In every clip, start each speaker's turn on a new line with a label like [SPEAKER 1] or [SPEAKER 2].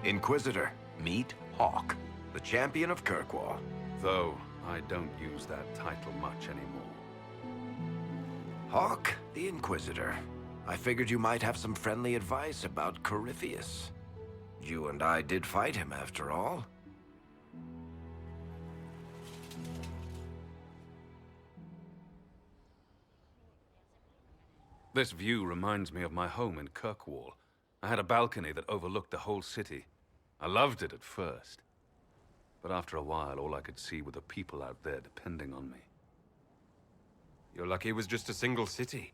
[SPEAKER 1] Inquisitor, meet Hawk, the champion of Kirkwall.
[SPEAKER 2] Though I don't use that title much anymore.
[SPEAKER 1] Hawk, the Inquisitor. I figured you might have some friendly advice about Corypheus. You and I did fight him, after all.
[SPEAKER 2] This view reminds me of my home in Kirkwall. I had a balcony that overlooked the whole city. I loved it at first. But after a while, all I could see were the people out there depending on me.
[SPEAKER 3] You're lucky it was just a single city.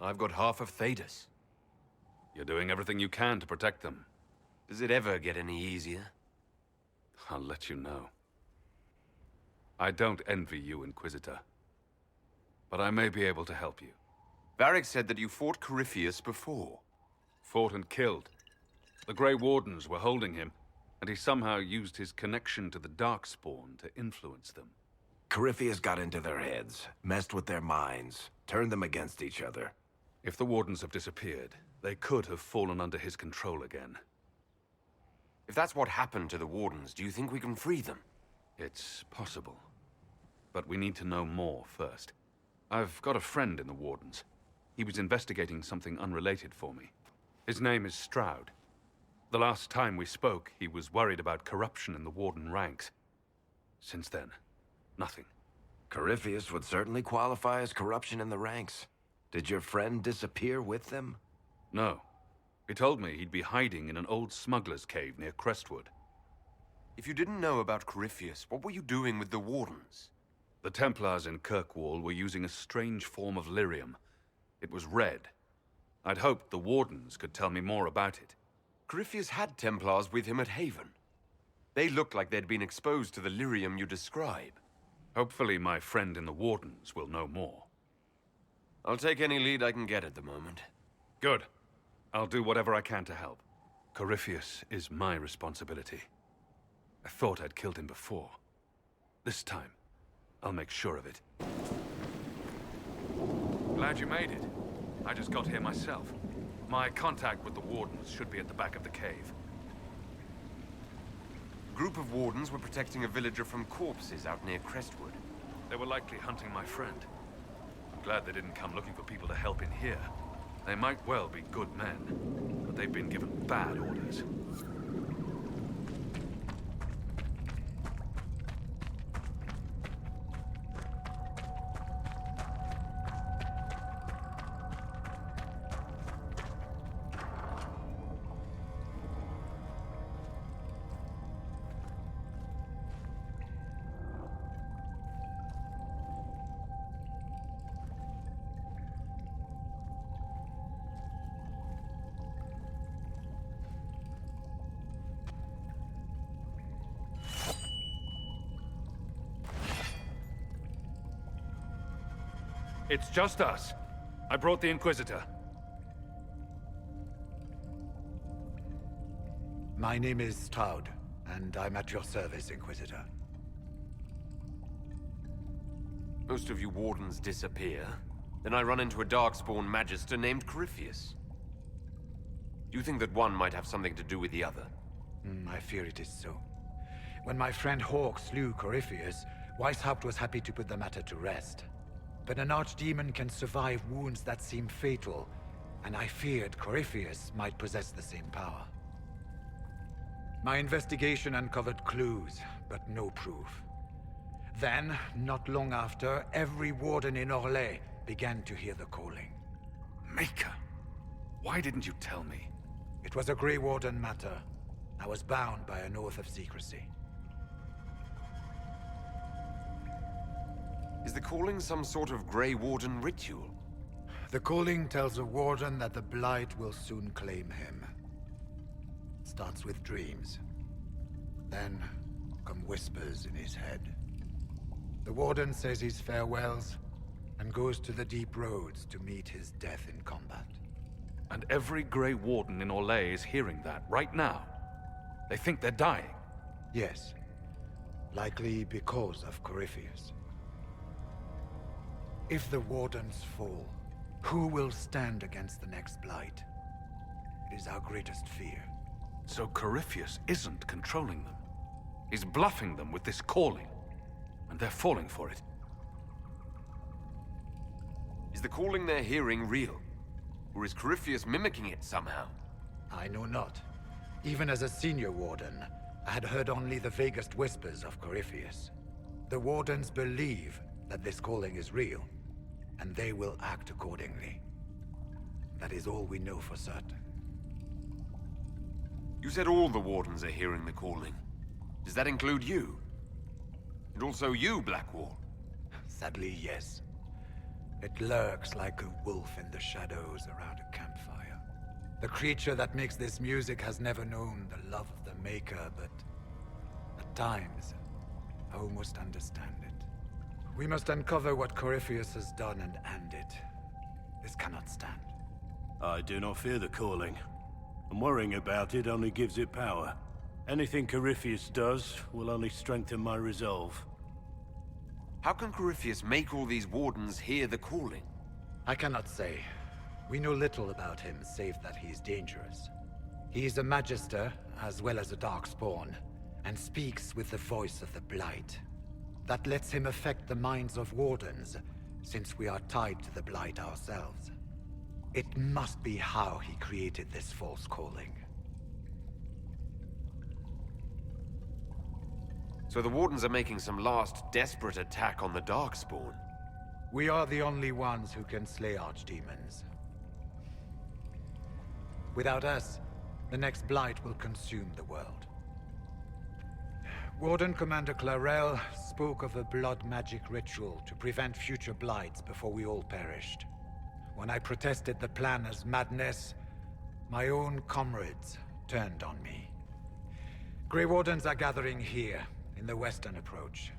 [SPEAKER 3] I've got half of Thedas.
[SPEAKER 2] You're doing everything you can to protect them.
[SPEAKER 3] Does it ever get any easier?
[SPEAKER 2] I'll let you know. I don't envy you, Inquisitor. But I may be able to help you.
[SPEAKER 3] Varric said that you fought Corypheus before.
[SPEAKER 2] Fought and killed. The Grey Wardens were holding him, and he somehow used his connection to the Darkspawn to influence them.
[SPEAKER 1] Corypheus got into their heads, messed with their minds, turned them against each other.
[SPEAKER 2] If the Wardens have disappeared, they could have fallen under his control again.
[SPEAKER 3] If that's what happened to the Wardens, do you think we can free them?
[SPEAKER 2] It's possible. But we need to know more first. I've got a friend in the Wardens. He was investigating something unrelated for me. His name is Stroud. The last time we spoke, he was worried about corruption in the Warden ranks. Since then, nothing.
[SPEAKER 1] Corypheus would certainly qualify as corruption in the ranks. Did your friend disappear with them?
[SPEAKER 2] No. He told me he'd be hiding in an old smuggler's cave near Crestwood.
[SPEAKER 3] If you didn't know about Corypheus, what were you doing with the Wardens?
[SPEAKER 2] The Templars in Kirkwall were using a strange form of lyrium. It was red. I'd hoped the Wardens could tell me more about it.
[SPEAKER 3] Corypheus had Templars with him at Haven. They looked like they'd been exposed to the lyrium you describe.
[SPEAKER 2] Hopefully my friend in the Wardens will know more.
[SPEAKER 3] I'll take any lead I can get at the moment.
[SPEAKER 2] Good. I'll do whatever I can to help. Corypheus is my responsibility. I thought I'd killed him before. This time, I'll make sure of it. Glad you made it. I just got here myself. My contact with the Wardens should be at the back of the cave.
[SPEAKER 3] A group of Wardens were protecting a villager from corpses out near Crestwood.
[SPEAKER 2] They were likely hunting my friend. I'm glad they didn't come looking for people to help in here. They might well be good men, but they've been given bad orders. It's just us. I brought the Inquisitor.
[SPEAKER 4] My name is Stroud, and I'm at your service, Inquisitor.
[SPEAKER 3] Most of you Wardens disappear. Then I run into a Darkspawn Magister named Corypheus. Do you think that one might have something to do with the other?
[SPEAKER 4] I fear it is so. When my friend Hawk slew Corypheus, Weishaupt was happy to put the matter to rest. But an archdemon can survive wounds that seem fatal, and I feared Corypheus might possess the same power. My investigation uncovered clues, but no proof. Then, not long after, every warden in Orlais began to hear the calling.
[SPEAKER 2] Maker, why didn't you tell me?
[SPEAKER 4] It was a Grey Warden matter. I was bound by an oath of secrecy.
[SPEAKER 3] Is the calling some sort of Grey Warden ritual?
[SPEAKER 4] The calling tells a warden that the Blight will soon claim him. It starts with dreams. Then come whispers in his head. The warden says his farewells and goes to the deep roads to meet his death in combat.
[SPEAKER 2] And every Grey Warden in Orlais is hearing that right now. They think they're dying.
[SPEAKER 4] Yes. Likely because of Corypheus. If the Wardens fall, who will stand against the next Blight? It is our greatest fear.
[SPEAKER 2] So Corypheus isn't controlling them. He's bluffing them with this calling, and they're falling for it.
[SPEAKER 3] Is the calling they're hearing real? Or is Corypheus mimicking it somehow?
[SPEAKER 4] I know not. Even as a senior warden, I had heard only the vaguest whispers of Corypheus. The wardens believe that this calling is real, and they will act accordingly. That is all we know for certain.
[SPEAKER 3] You said all the wardens are hearing the calling. Does that include you? And also you, Blackwall?
[SPEAKER 4] Sadly, yes. It lurks like a wolf in the shadows around a campfire. The creature that makes this music has never known the love of the Maker, but at times, I almost understand it. We must uncover what Corypheus has done and end it. This cannot stand.
[SPEAKER 5] I do not fear the calling. And worrying about it only gives it power. Anything Corypheus does will only strengthen my resolve.
[SPEAKER 3] How can Corypheus make all these wardens hear the calling?
[SPEAKER 4] I cannot say. We know little about him, save that he is dangerous. He is a Magister, as well as a Darkspawn, and speaks with the voice of the Blight. That lets him affect the minds of wardens, since we are tied to the Blight ourselves. It must be how he created this false calling.
[SPEAKER 3] So the wardens are making some last desperate attack on the Darkspawn.
[SPEAKER 4] We are the only ones who can slay archdemons. Without us, the next Blight will consume the world. Warden Commander Clarel spoke of a blood magic ritual to prevent future Blights before we all perished. When I protested the plan as madness, my own comrades turned on me. Grey Wardens are gathering here, in the western approach.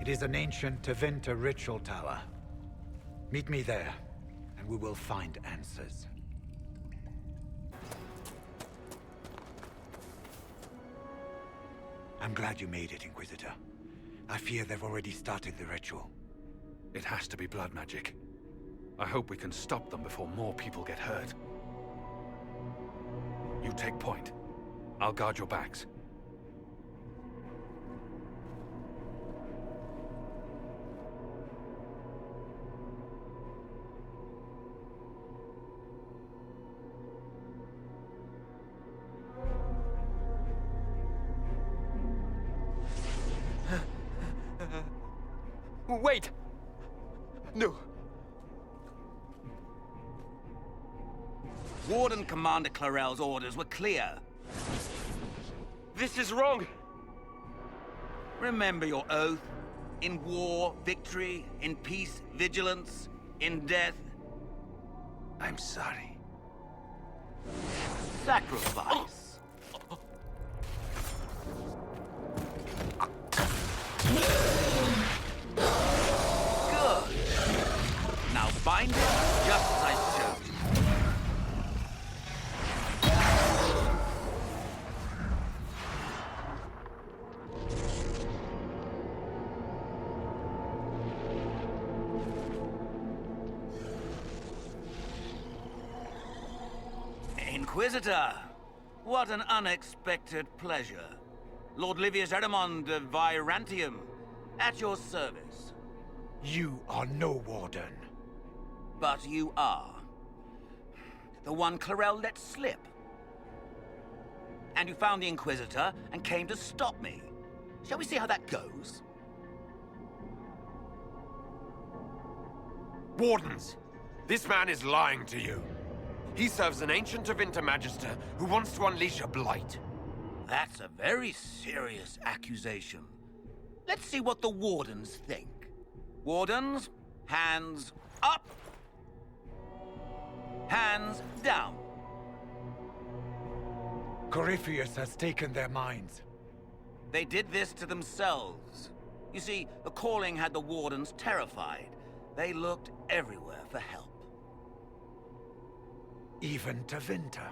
[SPEAKER 4] It is an ancient Tevinter ritual tower. Meet me there, and we will find answers. I'm glad you made it, Inquisitor. I fear they've already started the ritual.
[SPEAKER 2] It has to be blood magic. I hope we can stop them before more people get hurt. You take point. I'll guard your backs.
[SPEAKER 6] Wait! No.
[SPEAKER 7] Warden Commander Clarel's orders were clear.
[SPEAKER 6] This is wrong!
[SPEAKER 7] Remember your oath. In war, victory. In peace, vigilance. In death,
[SPEAKER 1] I'm sorry.
[SPEAKER 7] sacrifice. Good. Now bind it just as I showed you. Inquisitor, what an unexpected pleasure. Lord Livius Erimond of Virantium, at your service.
[SPEAKER 4] You are no warden.
[SPEAKER 7] But you are. The one Clarel let slip. And you found the Inquisitor and came to stop me. Shall we see how that goes?
[SPEAKER 3] Wardens! This man is lying to you. He serves an ancient Tevinter Magister who wants to unleash a blight.
[SPEAKER 7] That's a very serious accusation. Let's see what the Wardens think. Wardens, hands up. Hands down.
[SPEAKER 4] Corypheus has taken their minds.
[SPEAKER 7] They did this to themselves. You see, the calling had the Wardens terrified. They looked everywhere for help.
[SPEAKER 4] Even Tevinter.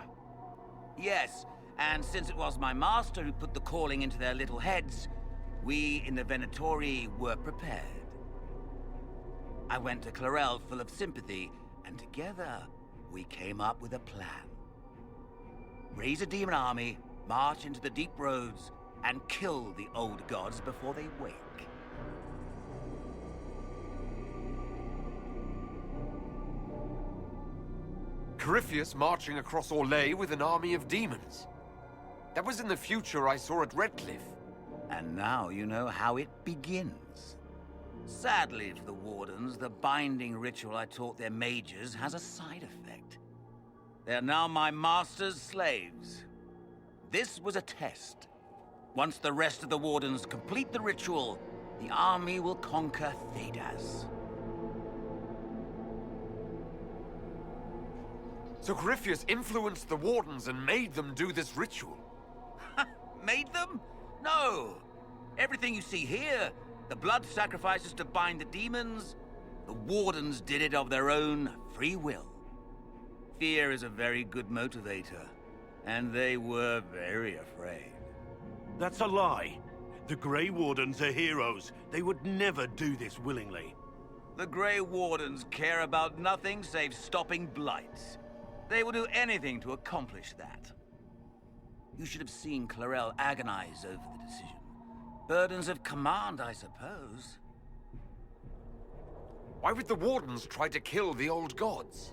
[SPEAKER 7] Yes, and since it was my master who put the calling into their little heads, we in the Venatori were prepared. I went to Clarel full of sympathy, and together we came up with a plan. Raise a demon army, march into the deep roads, and kill the old gods before they wake.
[SPEAKER 3] Corypheus marching across Orlais with an army of demons. That was in the future I saw at Redcliffe.
[SPEAKER 7] And now you know how it begins. Sadly for the Wardens, the binding ritual I taught their mages has a side effect. They are now my master's slaves. This was a test. Once the rest of the Wardens complete the ritual, the army will conquer Thedas.
[SPEAKER 3] So Corypheus influenced the Wardens and made them do this ritual.
[SPEAKER 7] Made them? No! Everything you see here, the blood sacrifices to bind the demons, the Wardens did it of their own free will. Fear is a very good motivator, and they were very afraid.
[SPEAKER 5] That's a lie. The Grey Wardens are heroes. They would never do this willingly.
[SPEAKER 7] The Grey Wardens care about nothing save stopping blights. They will do anything to accomplish that. You should have seen Clarel agonize over the decision. Burdens of command, I suppose.
[SPEAKER 3] Why would the Wardens try to kill the old gods?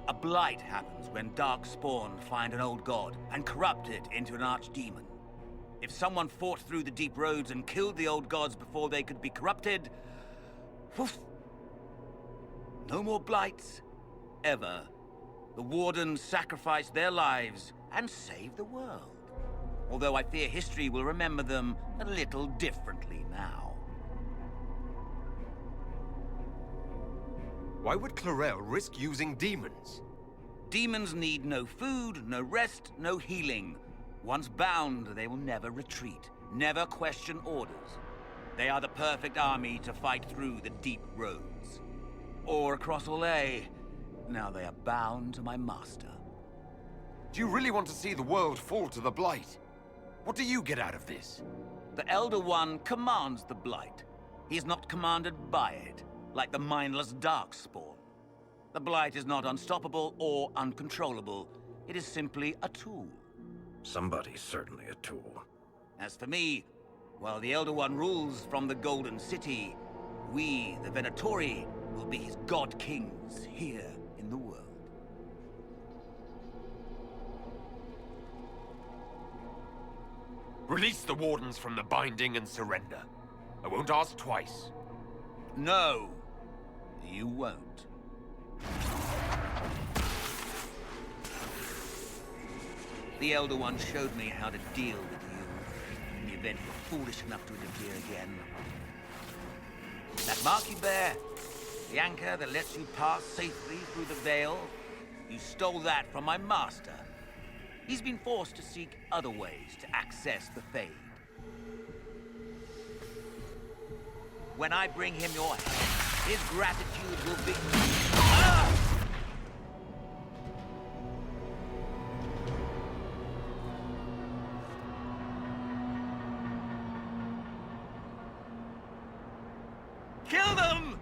[SPEAKER 7] A blight happens when dark spawn find an old god and corrupt it into an archdemon. If someone fought through the deep roads and killed the old gods before they could be corrupted, woof, no more blights, ever. The Wardens sacrificed their lives and saved the world. Although I fear history will remember them a little differently now.
[SPEAKER 3] Why would Clarel risk using demons?
[SPEAKER 7] Demons need no food, no rest, no healing. Once bound, they will never retreat, never question orders. They are the perfect army to fight through the deep roads. Or across Orlais. Now they are bound to my master.
[SPEAKER 3] Do you really want to see the world fall to the Blight? What do you get out of this?
[SPEAKER 7] The Elder One commands the Blight. He is not commanded by it, like the mindless Darkspawn. The Blight is not unstoppable or uncontrollable. It is simply a tool.
[SPEAKER 1] Somebody's certainly a tool.
[SPEAKER 7] As for me, while the Elder One rules from the Golden City, we, the Venatori, will be his god kings here in the world.
[SPEAKER 3] Release the Wardens from the binding and surrender. I won't ask twice.
[SPEAKER 7] No, you won't. The Elder One showed me how to deal with you in the event you're foolish enough to interfere again. That mark you bear, the anchor that lets you pass safely through the veil, you stole that from my master. He's been forced to seek other ways to access the Fade. When I bring him your head, his gratitude will be... Ah! Kill them!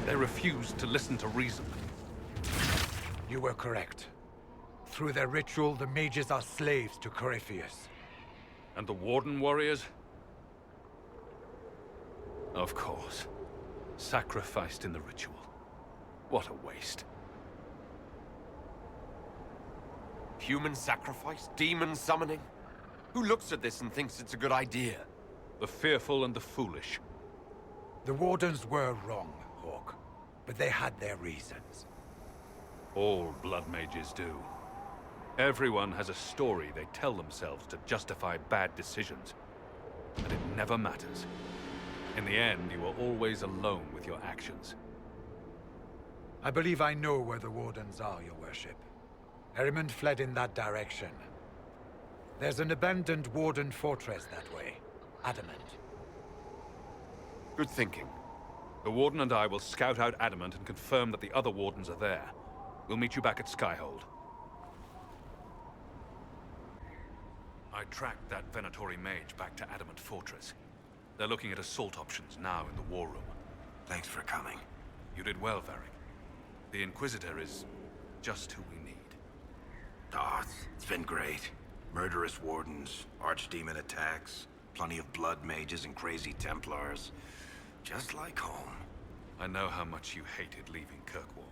[SPEAKER 2] They refused to listen to reason.
[SPEAKER 4] You were correct. Through their ritual, the mages are slaves to Corypheus.
[SPEAKER 2] And the Warden warriors? Of course. Sacrificed in the ritual. What a waste.
[SPEAKER 3] Human sacrifice? Demon summoning? Who looks at this and thinks it's a good idea?
[SPEAKER 2] The fearful and the foolish.
[SPEAKER 4] The Wardens were wrong, Hawk. But they had their reasons.
[SPEAKER 2] All blood mages do. Everyone has a story they tell themselves to justify bad decisions. And it never matters. In the end, you are always alone with your actions.
[SPEAKER 4] I believe I know where the Wardens are, Your Worship. Erimond fled in that direction. There's an abandoned Warden fortress that way. Adamant.
[SPEAKER 3] Good thinking.
[SPEAKER 2] The Warden and I will scout out Adamant and confirm that the other Wardens are there. We'll meet you back at Skyhold. I tracked that Venatori mage back to Adamant Fortress. They're looking at assault options now in the war room.
[SPEAKER 1] Thanks for coming.
[SPEAKER 2] You did well, Varric. The Inquisitor is just who we need.
[SPEAKER 1] Oh, it's been great. Murderous Wardens, Archdemon attacks, plenty of blood mages and crazy Templars. Just like home.
[SPEAKER 2] I know how much you hated leaving Kirkwall.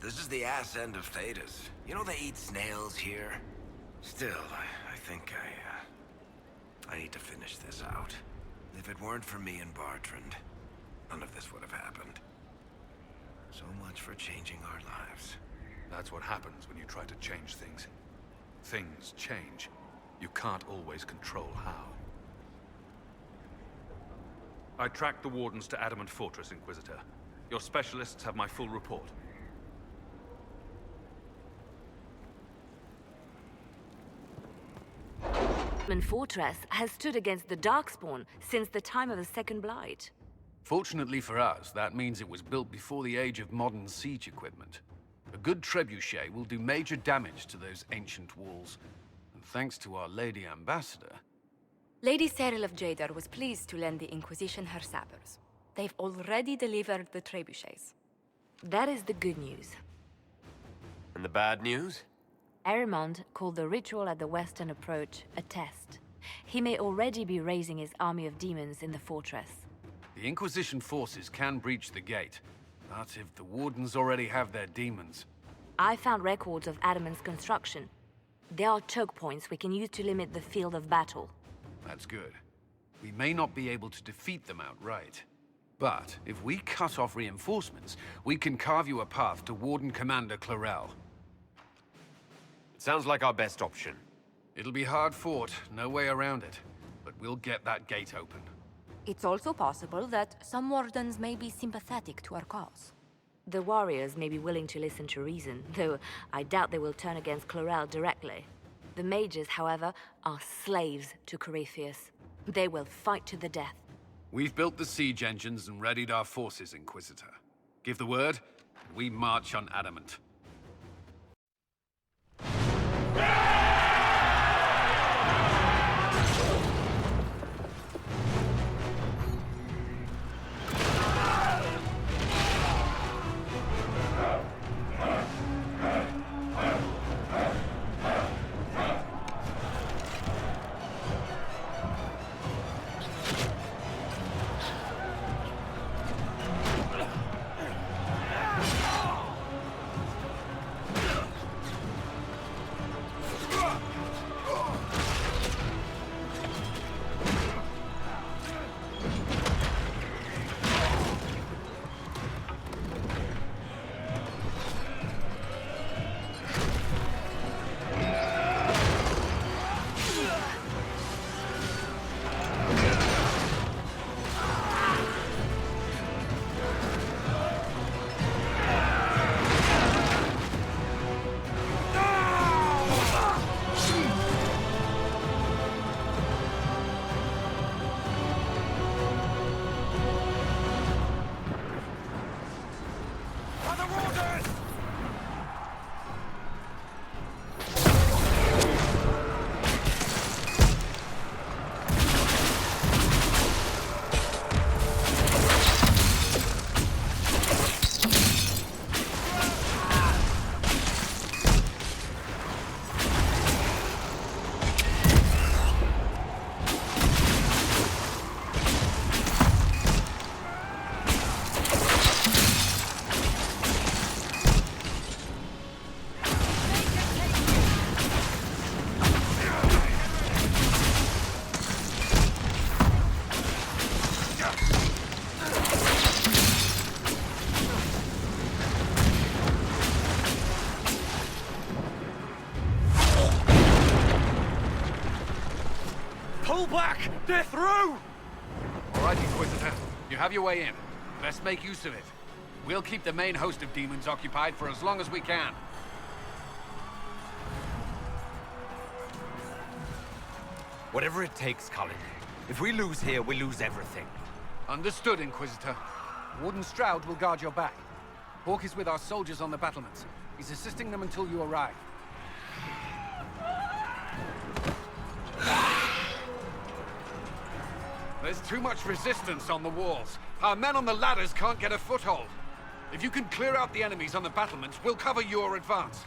[SPEAKER 1] This is the ass end of Thedas. You know they eat snails here? Still, I think I need to finish this out. If it weren't for me and Bartrand, none of this would have happened. So much for changing our lives.
[SPEAKER 2] That's what happens when you try to change things. Things change. You can't always control how. I tracked the Wardens to Adamant Fortress, Inquisitor. Your specialists have my full report.
[SPEAKER 8] Adamant Fortress has stood against the Darkspawn since the time of the Second Blight.
[SPEAKER 9] Fortunately for us, that means it was built before the age of modern siege equipment. A good trebuchet will do major damage to those ancient walls. And thanks to our Lady Ambassador...
[SPEAKER 10] Lady Cyril of Jadar was pleased to lend the Inquisition her sabers. They've already delivered the trebuchets.
[SPEAKER 8] That is the good news.
[SPEAKER 3] And the bad news?
[SPEAKER 8] Erimond called the ritual at the western approach a test. He may already be raising his army of demons in the fortress.
[SPEAKER 9] The Inquisition forces can breach the gate. But if the Wardens already have their demons...
[SPEAKER 8] I found records of Adamant's construction. There are choke points we can use to limit the field of battle.
[SPEAKER 9] That's good. We may not be able to defeat them outright. But if we cut off reinforcements, we can carve you a path to Warden Commander Clarel.
[SPEAKER 3] It sounds like our best option.
[SPEAKER 9] It'll be hard fought, no way around it. But we'll get that gate open.
[SPEAKER 10] It's also possible that some Wardens may be sympathetic to our cause.
[SPEAKER 8] The warriors may be willing to listen to reason, though I doubt they will turn against Clarel directly. The mages, however, are slaves to Corypheus. They will fight to the death.
[SPEAKER 9] We've built the siege engines and readied our forces, Inquisitor. Give the word, and we march on Adamant.
[SPEAKER 6] Pull back! They're through!
[SPEAKER 9] All right, Inquisitor. You have your way in. Best make use of it. We'll keep the main host of demons occupied for as long as we can.
[SPEAKER 3] Whatever it takes, Cullen. If we lose here, we lose everything.
[SPEAKER 9] Understood, Inquisitor. Warden Stroud will guard your back. Hawk is with our soldiers on the battlements. He's assisting them until you arrive. There's too much resistance on the walls. Our men on the ladders can't get a foothold. If you can clear out the enemies on the battlements, we'll cover your advance.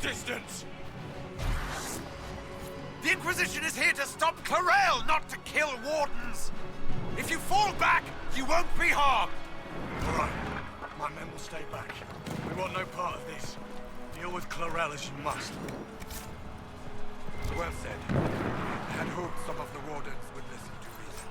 [SPEAKER 6] distance! The Inquisition is here to stop Clarel, not to kill Wardens! If you fall back, you won't be harmed!
[SPEAKER 11] All right. My men will stay back. We want no part of this. Deal with Clarel as you must.
[SPEAKER 6] Well said. I had hoped some of the Wardens would listen to reason.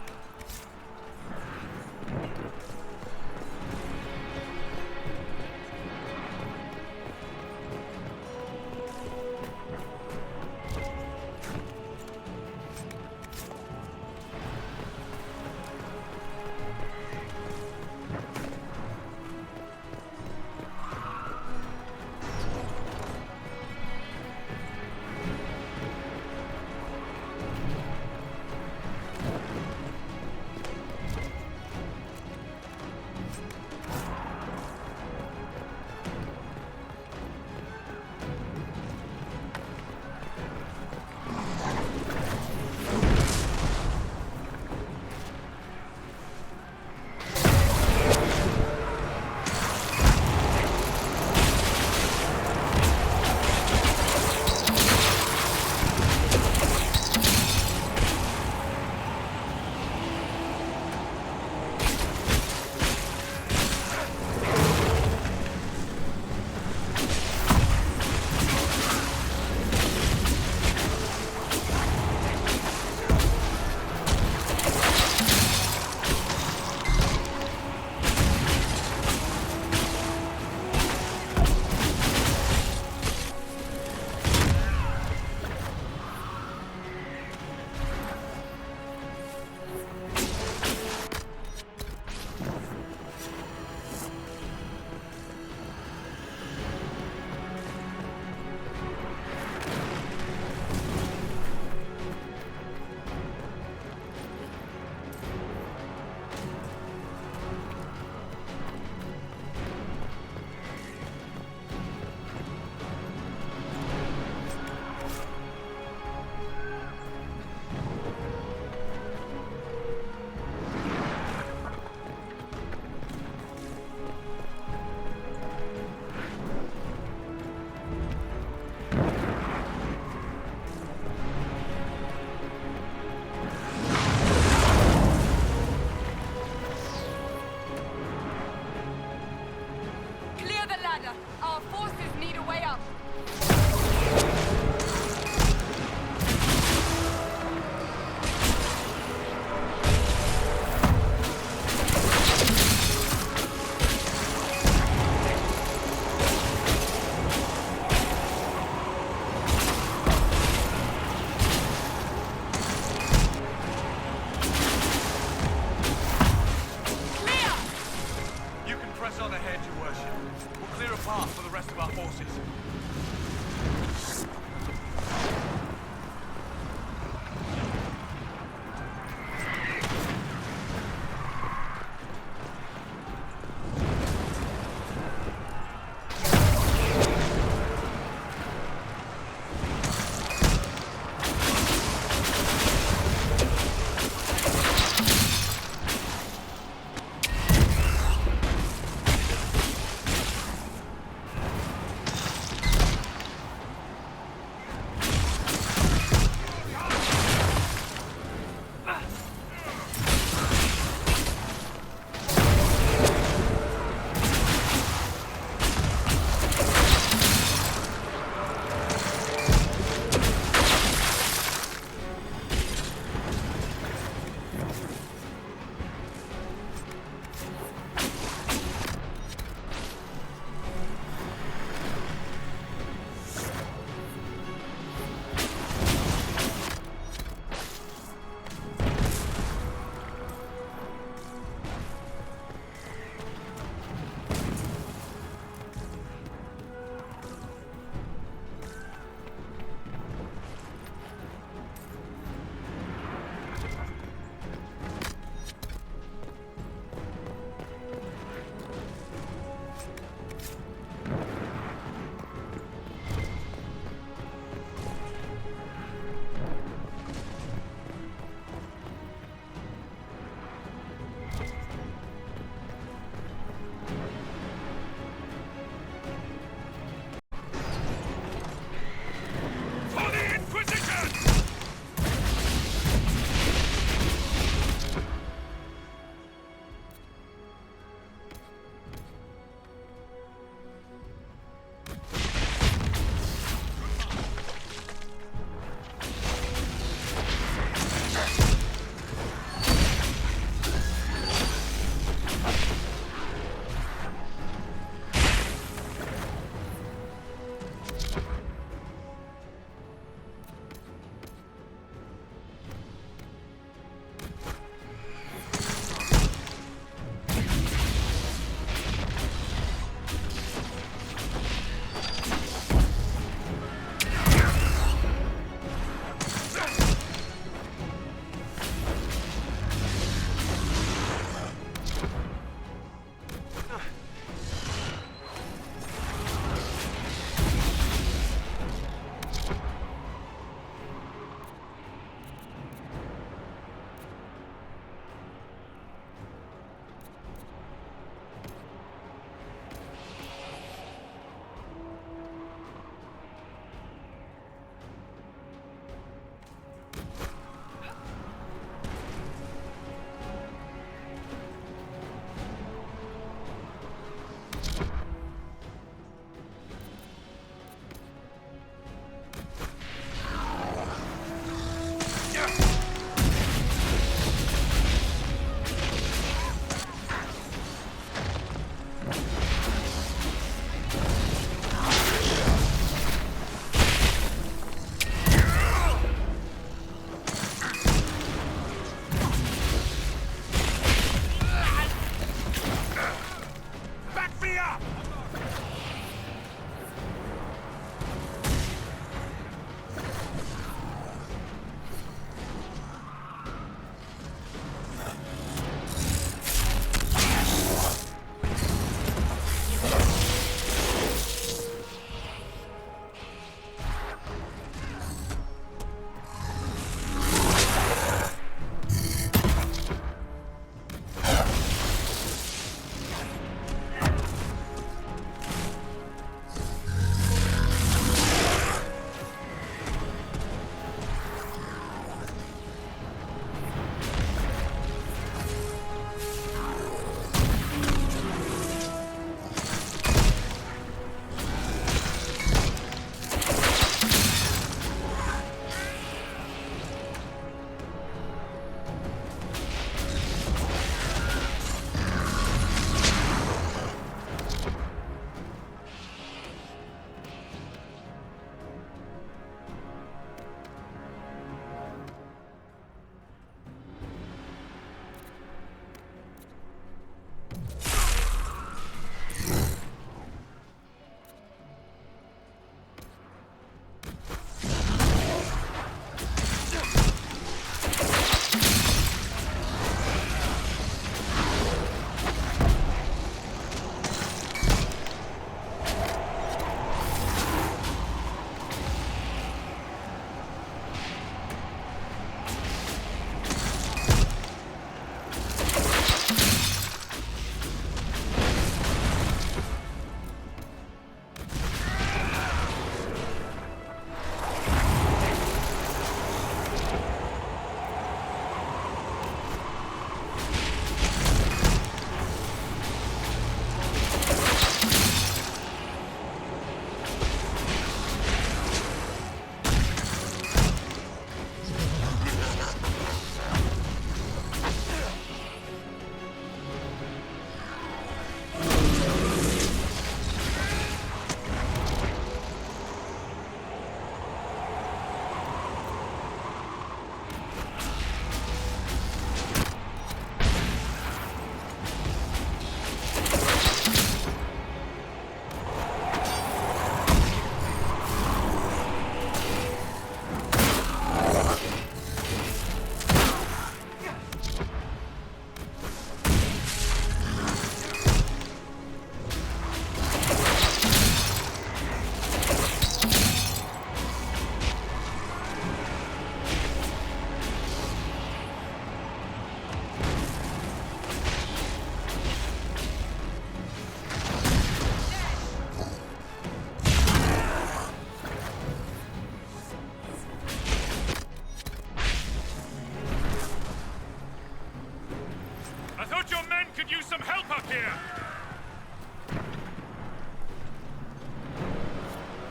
[SPEAKER 11] on ahead, your worship. We'll clear a path for the rest of our forces.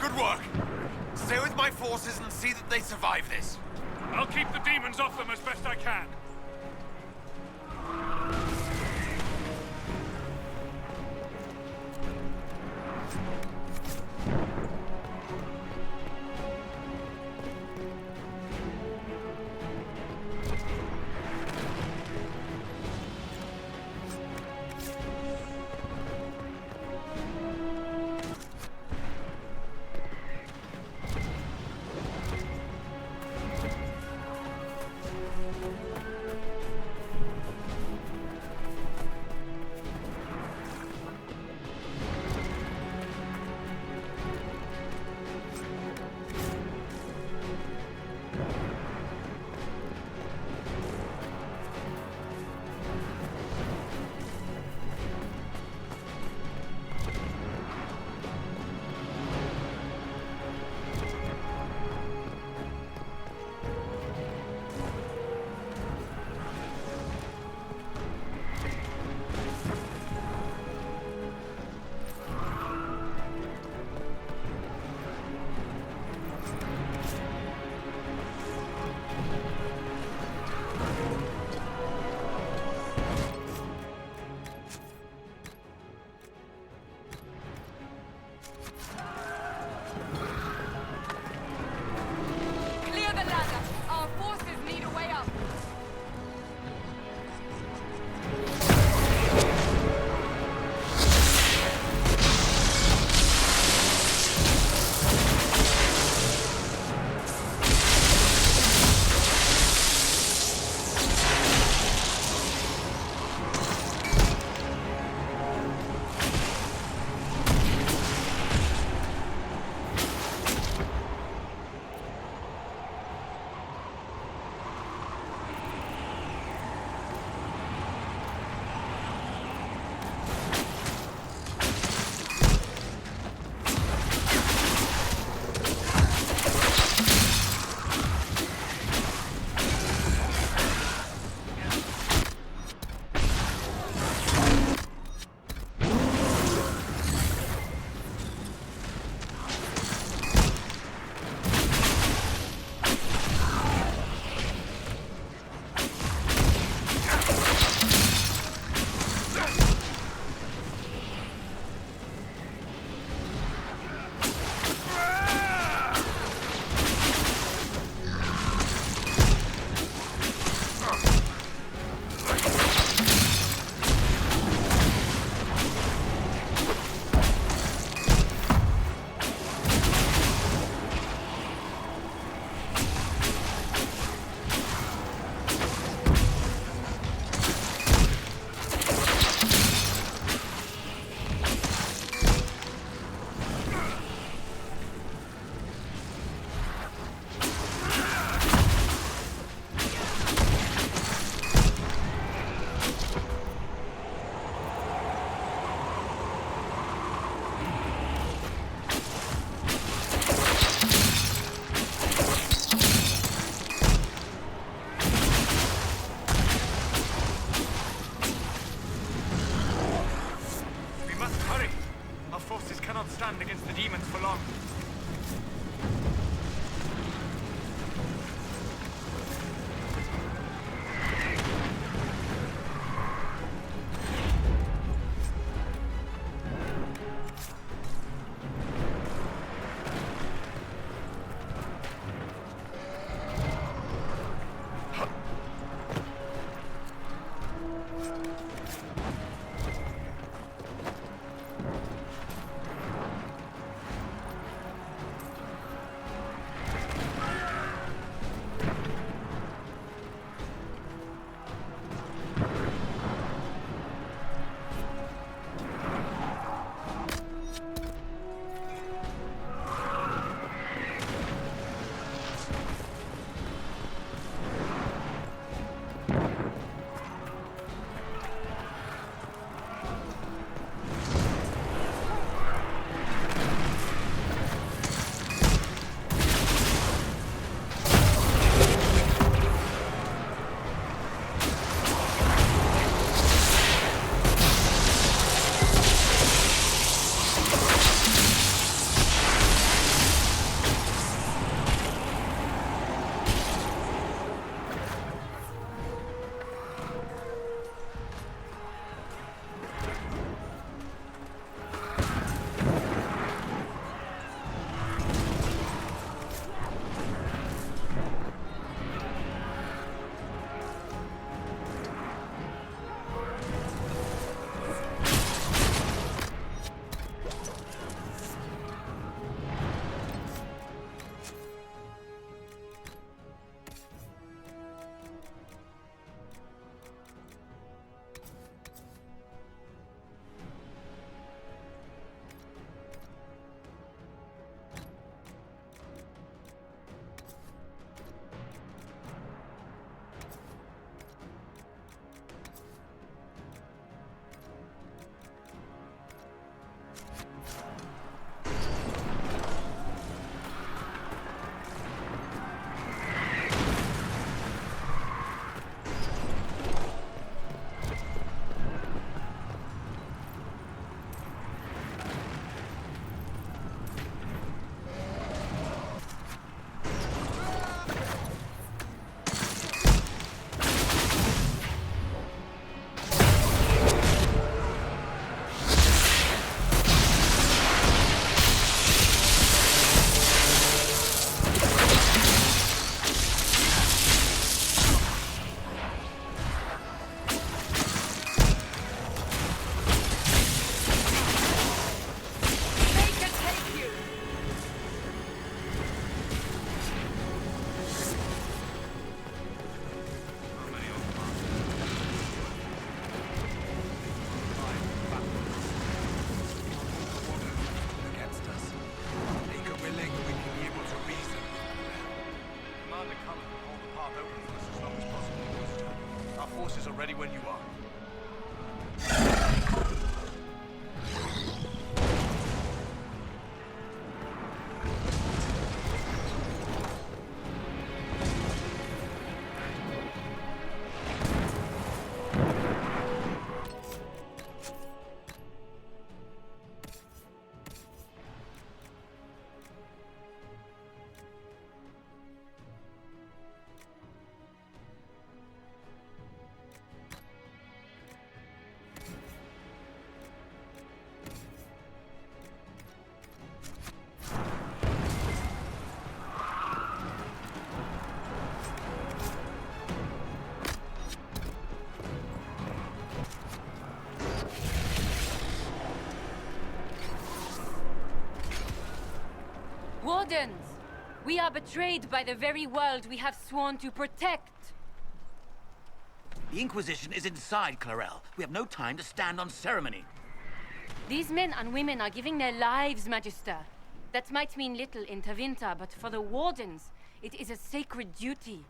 [SPEAKER 6] Good work. Stay with my forces and see that they survive this.
[SPEAKER 11] I'll keep the demons off them as best I can.
[SPEAKER 4] Against us. Make a willing, we can be able to reason.
[SPEAKER 11] Commander Cullen will hold the path open for us as long as possible, Master. Our forces are ready when you are.
[SPEAKER 10] Wardens! We are betrayed by the very world we have sworn to protect.
[SPEAKER 7] The Inquisition is inside Clarel. We have no time to stand on ceremony.
[SPEAKER 10] These men and women are giving their lives, Magister. That might mean little in Tavinta, but for the Wardens, it is a sacred duty.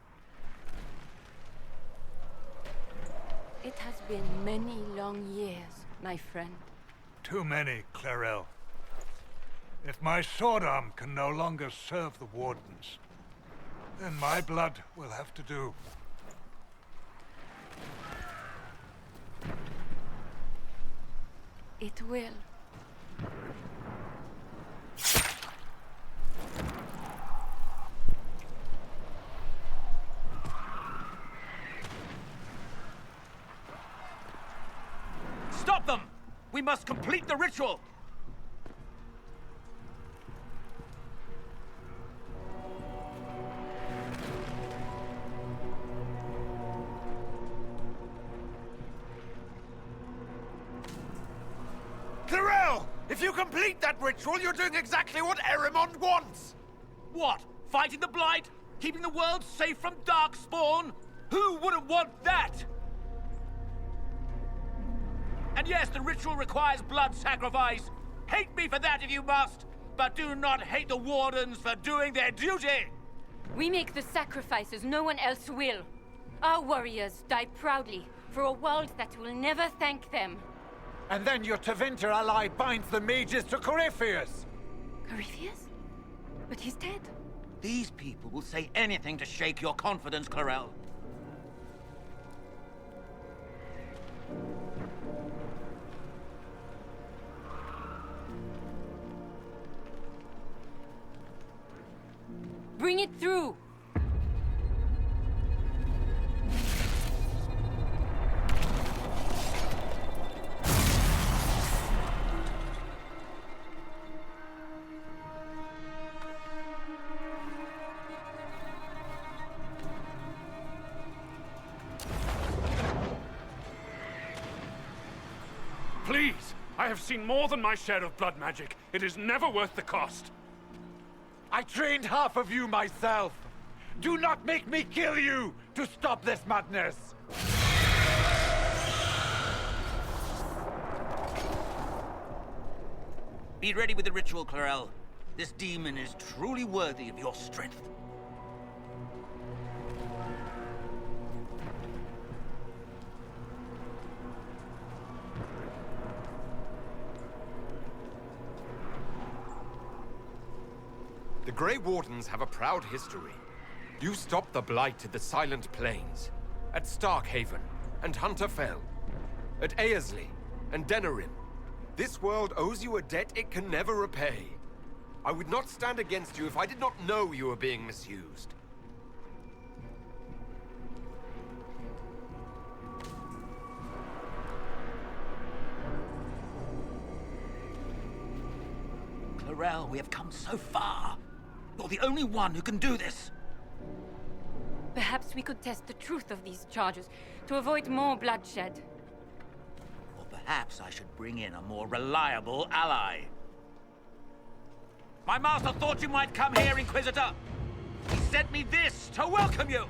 [SPEAKER 10] It has been many long years, my friend.
[SPEAKER 11] Too many, Clarel. If my sword arm can no longer serve the Wardens, then my blood will have to do.
[SPEAKER 10] It will.
[SPEAKER 7] Stop them! We must complete the ritual!
[SPEAKER 6] Clarel! If you complete that ritual, you're doing exactly what Erimond wants!
[SPEAKER 7] What? Fighting the Blight? Keeping the world safe from Darkspawn? Who wouldn't want that? And yes, the ritual requires blood sacrifice. Hate me for that if you must, but do not hate the Wardens for doing their duty!
[SPEAKER 10] We make the sacrifices no one else will. Our warriors die proudly for a world that will never thank them.
[SPEAKER 4] And then your Tavinta ally binds the mages to Corypheus!
[SPEAKER 10] Corypheus? But he's dead.
[SPEAKER 7] These people will say anything to shake your confidence, Clarel.
[SPEAKER 10] Bring it through!
[SPEAKER 12] Please! I have seen more than my share of blood magic. It is never worth the cost.
[SPEAKER 4] I trained half of you myself! Do not make me kill you to stop this madness!
[SPEAKER 7] Be ready with the ritual, Clarel. This demon is truly worthy of your strength.
[SPEAKER 3] Grey Wardens have a proud history. You stopped the Blight at the Silent Plains, at Starkhaven and Hunterfell, at Aersley and Denerim. This world owes you a debt it can never repay. I would not stand against you if I did not know you were being misused.
[SPEAKER 7] Clarel, we have come so far. You're the only one who can do this.
[SPEAKER 10] Perhaps we could test the truth of these charges to avoid more bloodshed.
[SPEAKER 7] Or perhaps I should bring in a more reliable ally. My master thought you might come here, Inquisitor. He sent me this to welcome you.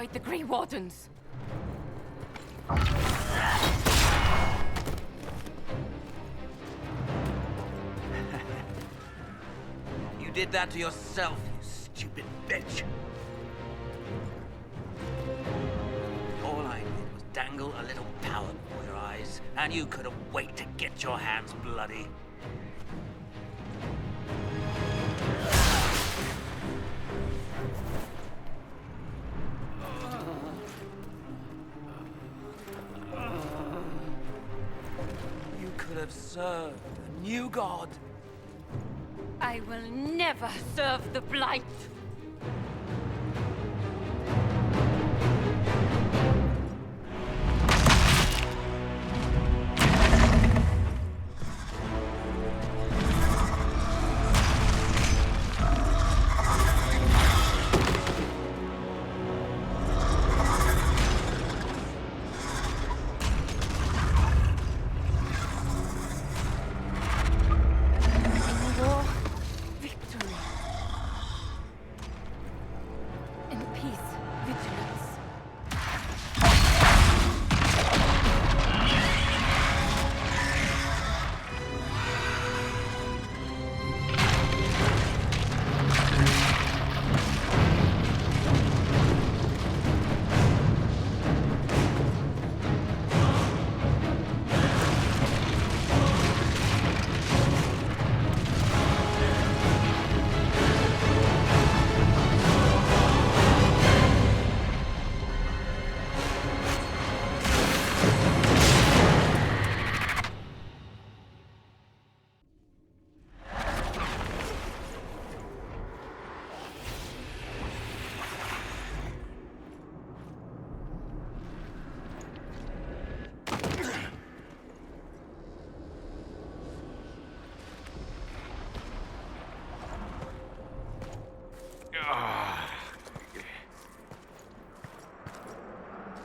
[SPEAKER 10] destroyed the Grey Wardens.
[SPEAKER 7] You did that to yourself, you stupid bitch. All I did was dangle a little power before your eyes, and you couldn't wait to get your hands bloody. You could have served a new god.
[SPEAKER 10] I will never serve the Blight.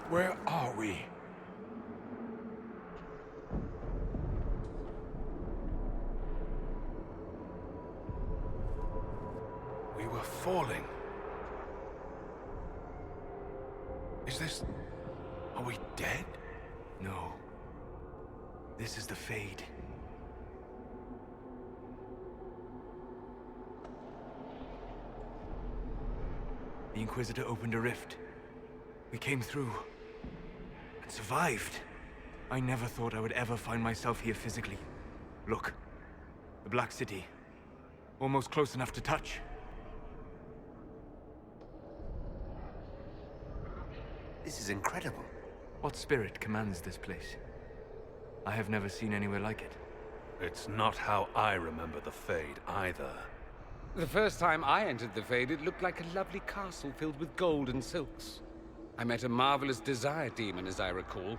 [SPEAKER 4] Where are we?
[SPEAKER 2] We were falling. Is this... Are we dead?
[SPEAKER 13] No. This is the Fade. The Inquisitor opened a rift. We came through. And survived. I never thought I would ever find myself here physically. Look. The Black City. Almost close enough to touch.
[SPEAKER 3] This is incredible.
[SPEAKER 13] What spirit commands this place? I have never seen anywhere like it.
[SPEAKER 2] It's not how I remember the Fade, either.
[SPEAKER 14] The first time I entered the Fade, it looked like a lovely castle filled with gold and silks. I met a marvelous desire demon, as I recall.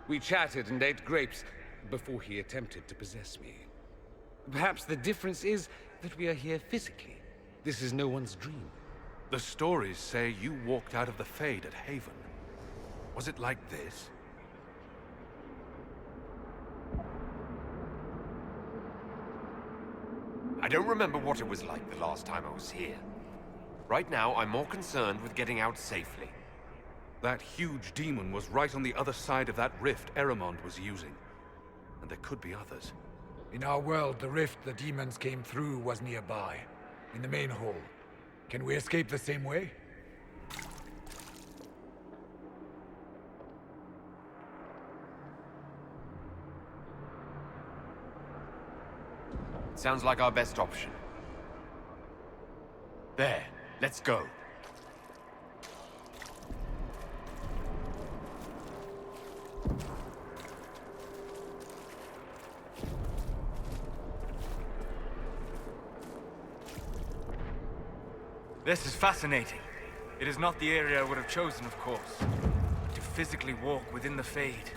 [SPEAKER 14] We chatted and ate grapes before he attempted to possess me. Perhaps the difference is that we are here physically. This is no one's dream.
[SPEAKER 2] The stories say you walked out of the Fade at Haven. Was it like this?
[SPEAKER 3] I don't remember what it was like the last time I was here. Right now, I'm more concerned with getting out safely.
[SPEAKER 2] That huge demon was right on the other side of that rift Eramond was using. And there could be others.
[SPEAKER 4] In our world, the rift the demons came through was nearby. In the main hall. Can we escape the same way?
[SPEAKER 3] Sounds like our best option. There, let's go.
[SPEAKER 13] This is fascinating. It is not the area I would have chosen, of course. But to physically walk within the Fade.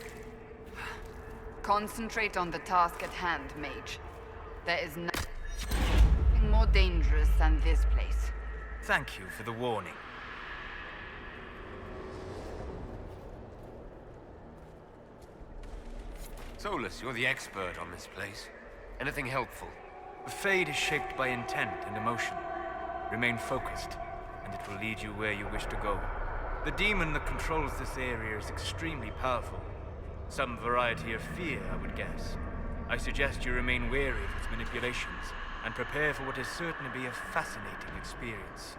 [SPEAKER 15] Concentrate on the task at hand, mage. There is nothing more dangerous than this place.
[SPEAKER 13] Thank you for the warning.
[SPEAKER 3] Solus, you're the expert on this place. Anything helpful?
[SPEAKER 13] The Fade is shaped by intent and emotion. Remain focused, and it will lead you where you wish to go. The demon that controls this area is extremely powerful. Some variety of fear, I would guess. I suggest you remain wary of its manipulations, and prepare for what is certain to be a fascinating experience.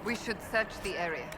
[SPEAKER 15] We should search the area.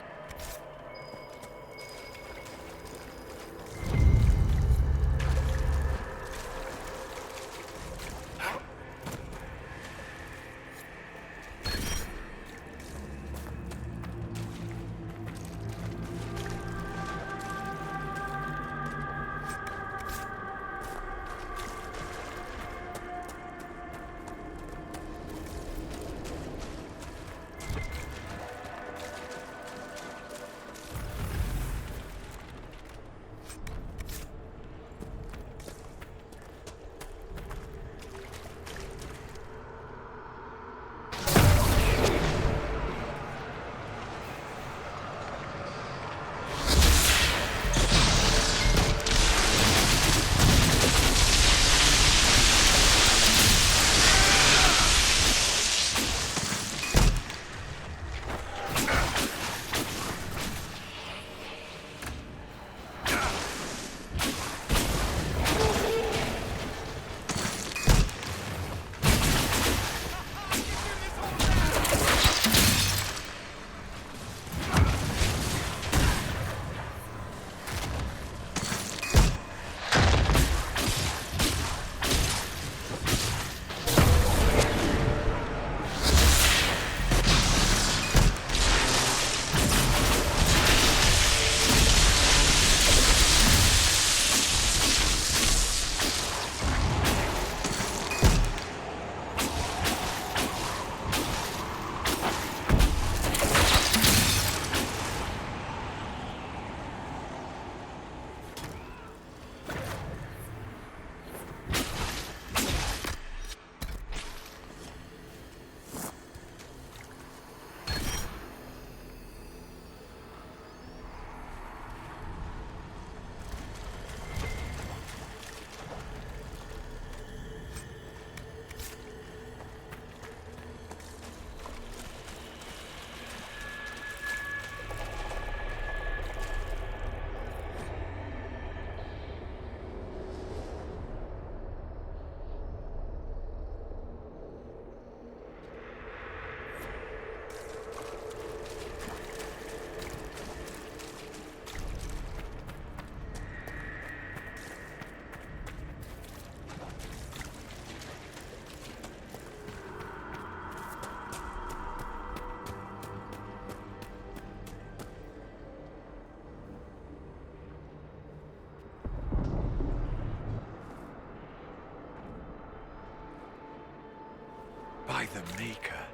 [SPEAKER 4] By the Maker.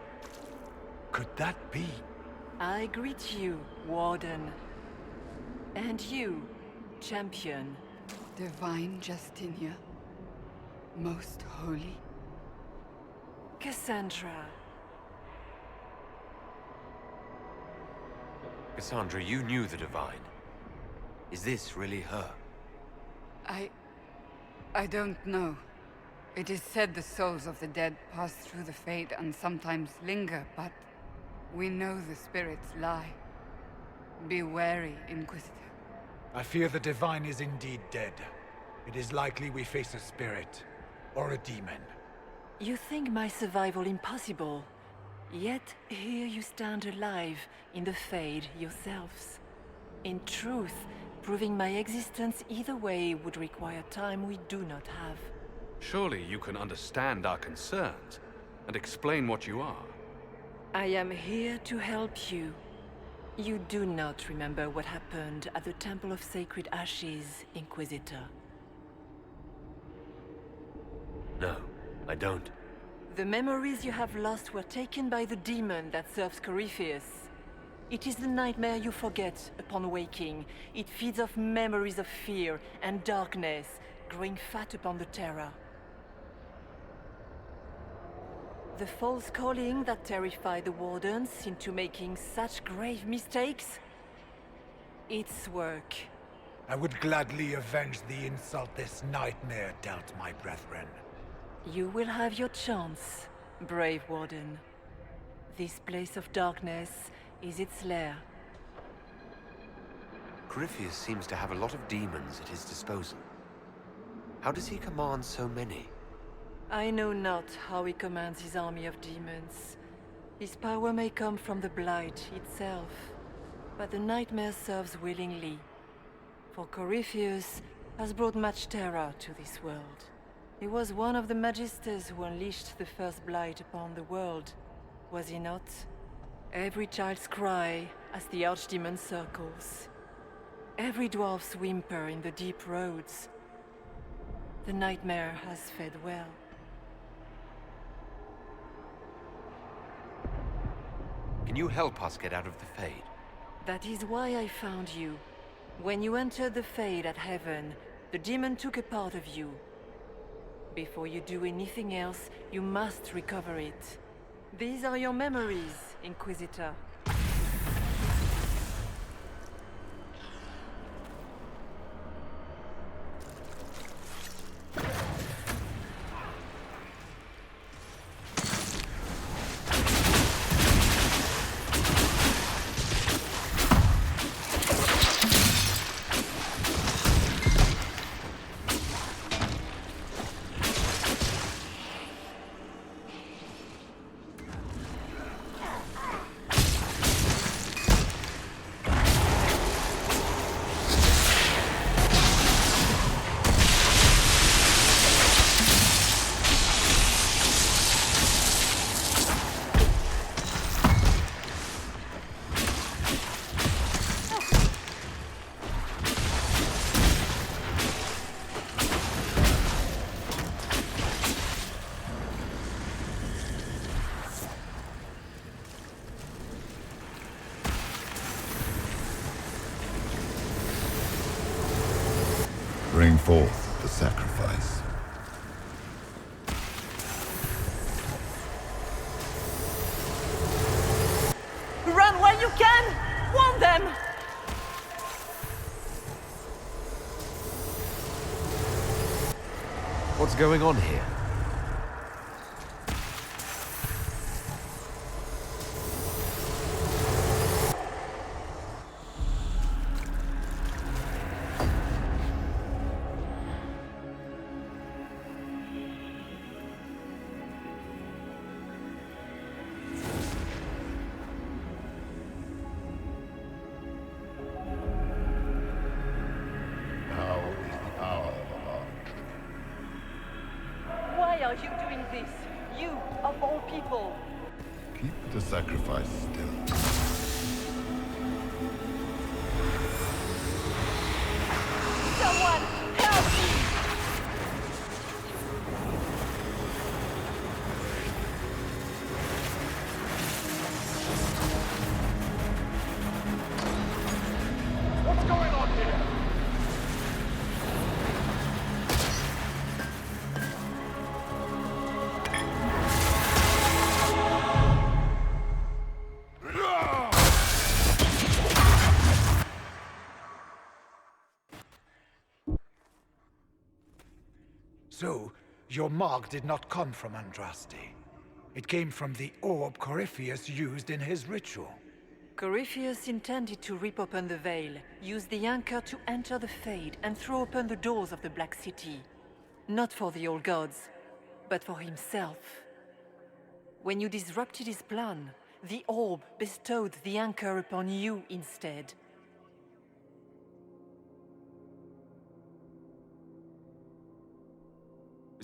[SPEAKER 4] Could that be?
[SPEAKER 16] I greet you, Warden. And you, champion.
[SPEAKER 15] Divine Justinia. Most holy.
[SPEAKER 16] Cassandra.
[SPEAKER 3] Cassandra, you knew the Divine. Is this really her?
[SPEAKER 15] I don't know. It is said the souls of the dead pass through the Fade and sometimes linger, but we know the spirits lie. Be wary, Inquisitor.
[SPEAKER 4] I fear the Divine is indeed dead. It is likely we face a spirit, or a demon.
[SPEAKER 16] You think my survival impossible, yet here you stand alive in the Fade yourselves. In truth, proving my existence either way would require time we do not have.
[SPEAKER 2] Surely you can understand our concerns and explain what you are.
[SPEAKER 16] I am here to help you. You do not remember what happened at the Temple of Sacred Ashes, Inquisitor.
[SPEAKER 3] No, I don't.
[SPEAKER 16] The memories you have lost were taken by the demon that serves Corypheus. It is the nightmare you forget upon waking. It feeds off memories of fear and darkness, growing fat upon the terror. The false calling that terrified the Wardens into making such grave mistakes? Its work.
[SPEAKER 4] I would gladly avenge the insult this nightmare dealt my brethren.
[SPEAKER 16] You will have your chance, brave Warden. This place of darkness is its lair.
[SPEAKER 3] Corypheus seems to have a lot of demons at his disposal. How does he command so many?
[SPEAKER 16] I know not how he commands his army of demons. His power may come from the Blight itself, but the nightmare serves willingly. For Corypheus has brought much terror to this world. He was one of the Magisters who unleashed the first Blight upon the world, was he not? Every child's cry as the Archdemon circles. Every dwarf's whimper in the deep roads. The nightmare has fed well.
[SPEAKER 3] Can you help us get out of the Fade?
[SPEAKER 16] That is why I found you. When you entered the Fade at Heaven, the demon took a part of you. Before you do anything else, you must recover it. These are your memories, Inquisitor.
[SPEAKER 17] Bring forth the sacrifice.
[SPEAKER 16] Run while you can! Warn them!
[SPEAKER 3] What's going on here?
[SPEAKER 16] Why are you doing this? You, of all people!
[SPEAKER 17] Keep the sacrifice still.
[SPEAKER 16] Someone, help me!
[SPEAKER 6] What's going on
[SPEAKER 4] So, your mark did not come from Andraste. It came from the orb Corypheus used in his ritual.
[SPEAKER 16] Corypheus intended to rip open the veil, use the anchor to enter the Fade, and throw open the doors of the Black City. Not for the old gods, but for himself. When you disrupted his plan, the orb bestowed the anchor upon you instead.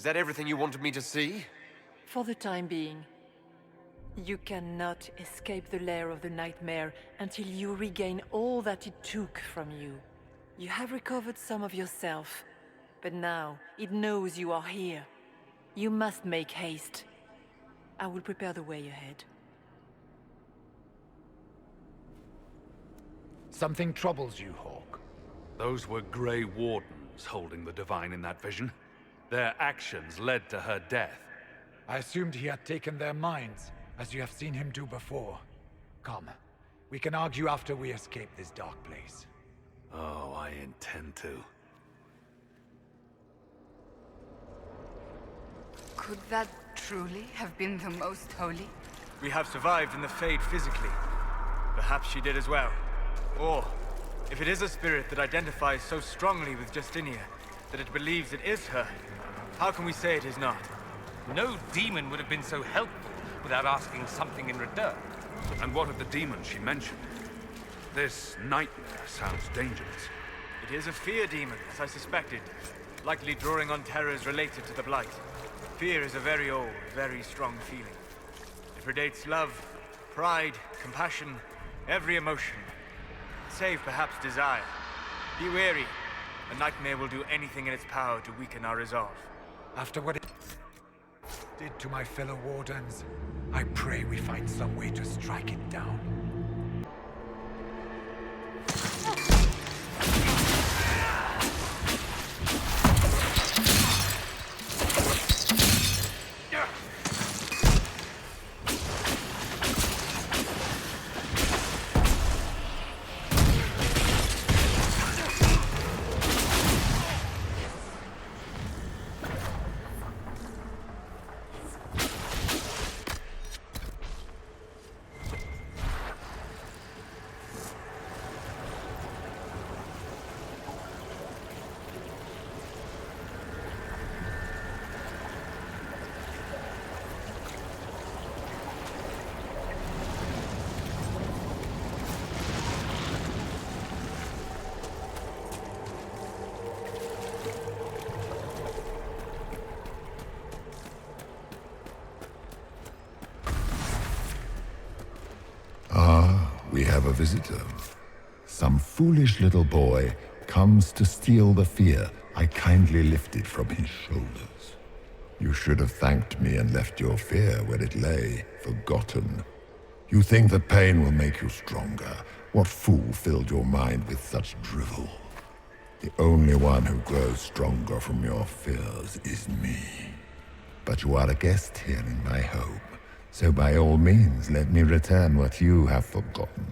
[SPEAKER 3] Is that everything you wanted me to see?
[SPEAKER 16] For the time being. You cannot escape the lair of the nightmare until you regain all that it took from you. You have recovered some of yourself, but now it knows you are here. You must make haste. I will prepare the way ahead.
[SPEAKER 4] Something troubles you, Hawk.
[SPEAKER 2] Those were Grey Wardens holding the Divine in that vision. Their actions led to her death.
[SPEAKER 4] I assumed he had taken their minds, as you have seen him do before. Come, we can argue after we escape this dark place.
[SPEAKER 2] Oh, I intend to.
[SPEAKER 15] Could that truly have been the most holy?
[SPEAKER 13] We have survived in the Fade physically. Perhaps she did as well. Or, if it is a spirit that identifies so strongly with Justinia that it believes it is her, how can we say it is not?
[SPEAKER 14] No demon would have been so helpful without asking something in return.
[SPEAKER 2] And what of the demon she mentioned? This nightmare sounds dangerous.
[SPEAKER 13] It is a fear demon, as I suspected, likely drawing on terrors related to the Blight. Fear is a very old, very strong feeling. It predates love, pride, compassion, every emotion, save perhaps desire. Be wary. A nightmare will do anything in its power to weaken our resolve.
[SPEAKER 4] After what it did to my fellow Wardens, I pray we find some way to strike it down.
[SPEAKER 17] We have a visitor. Some foolish little boy comes to steal the fear I kindly lifted from his shoulders. You should have thanked me and left your fear where it lay, forgotten. You think that pain will make you stronger. What fool filled your mind with such drivel? The only one who grows stronger from your fears is me. But you are a guest here in my home. So by all means, let me return what you have forgotten.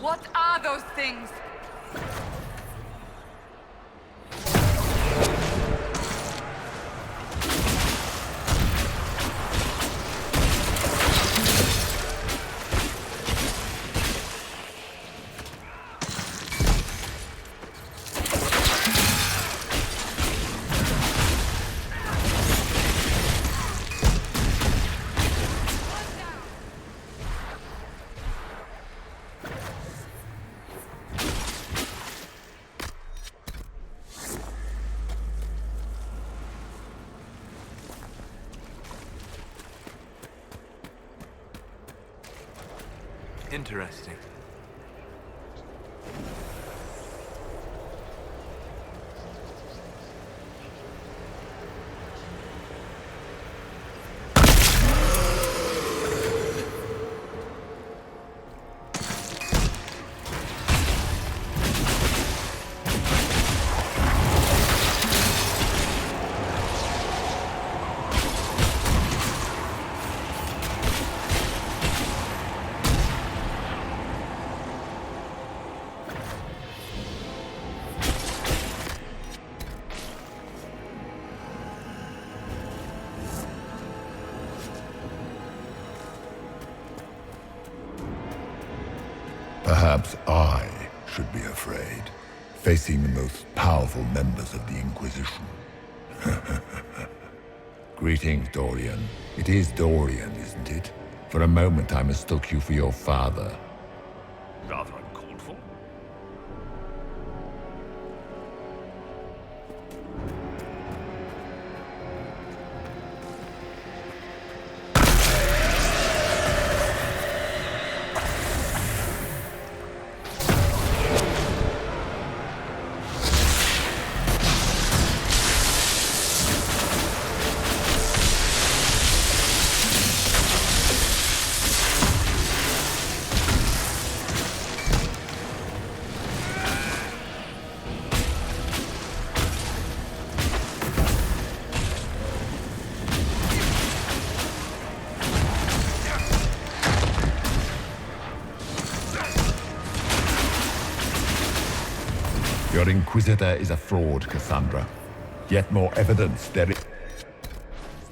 [SPEAKER 15] What are those things?
[SPEAKER 13] Interesting.
[SPEAKER 17] Perhaps I should be afraid, facing the most powerful members of the Inquisition. Greetings, Dorian. It is Dorian, isn't it? For a moment I mistook you for your father.
[SPEAKER 12] Rather uncalled for.
[SPEAKER 17] Your Inquisitor is a fraud, Cassandra. Yet more evidence there is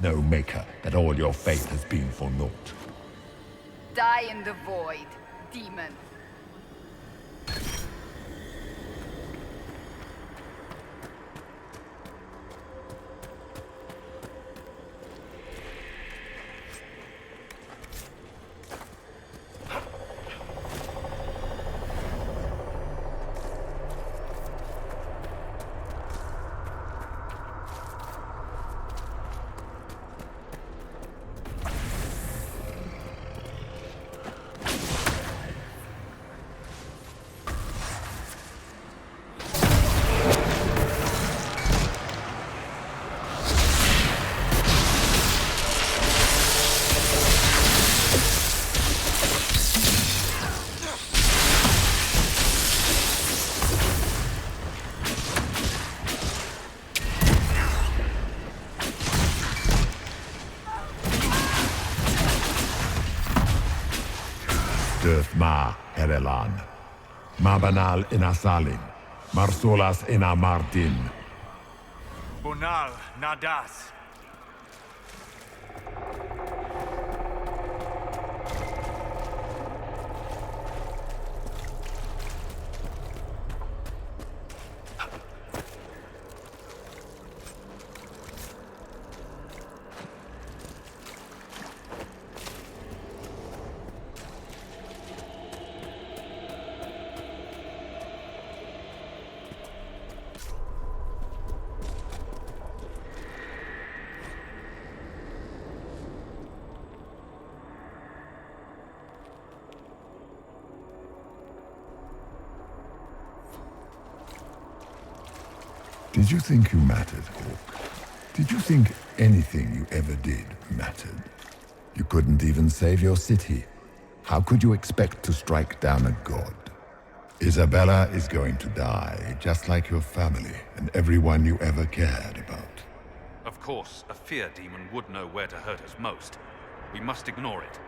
[SPEAKER 17] no maker that all your faith has been for naught.
[SPEAKER 15] Die in the void, demon.
[SPEAKER 17] Ma Erelan, Mabanal Inasalin, Marsolas Inamardin.
[SPEAKER 6] Bunal Nadas.
[SPEAKER 17] Did you think you mattered, Hawk? Did you think anything you ever did mattered? You couldn't even save your city. How could you expect to strike down a god? Isabella is going to die, just like your family and everyone you ever cared about.
[SPEAKER 2] Of course, a fear demon would know where to hurt us most. We must ignore it.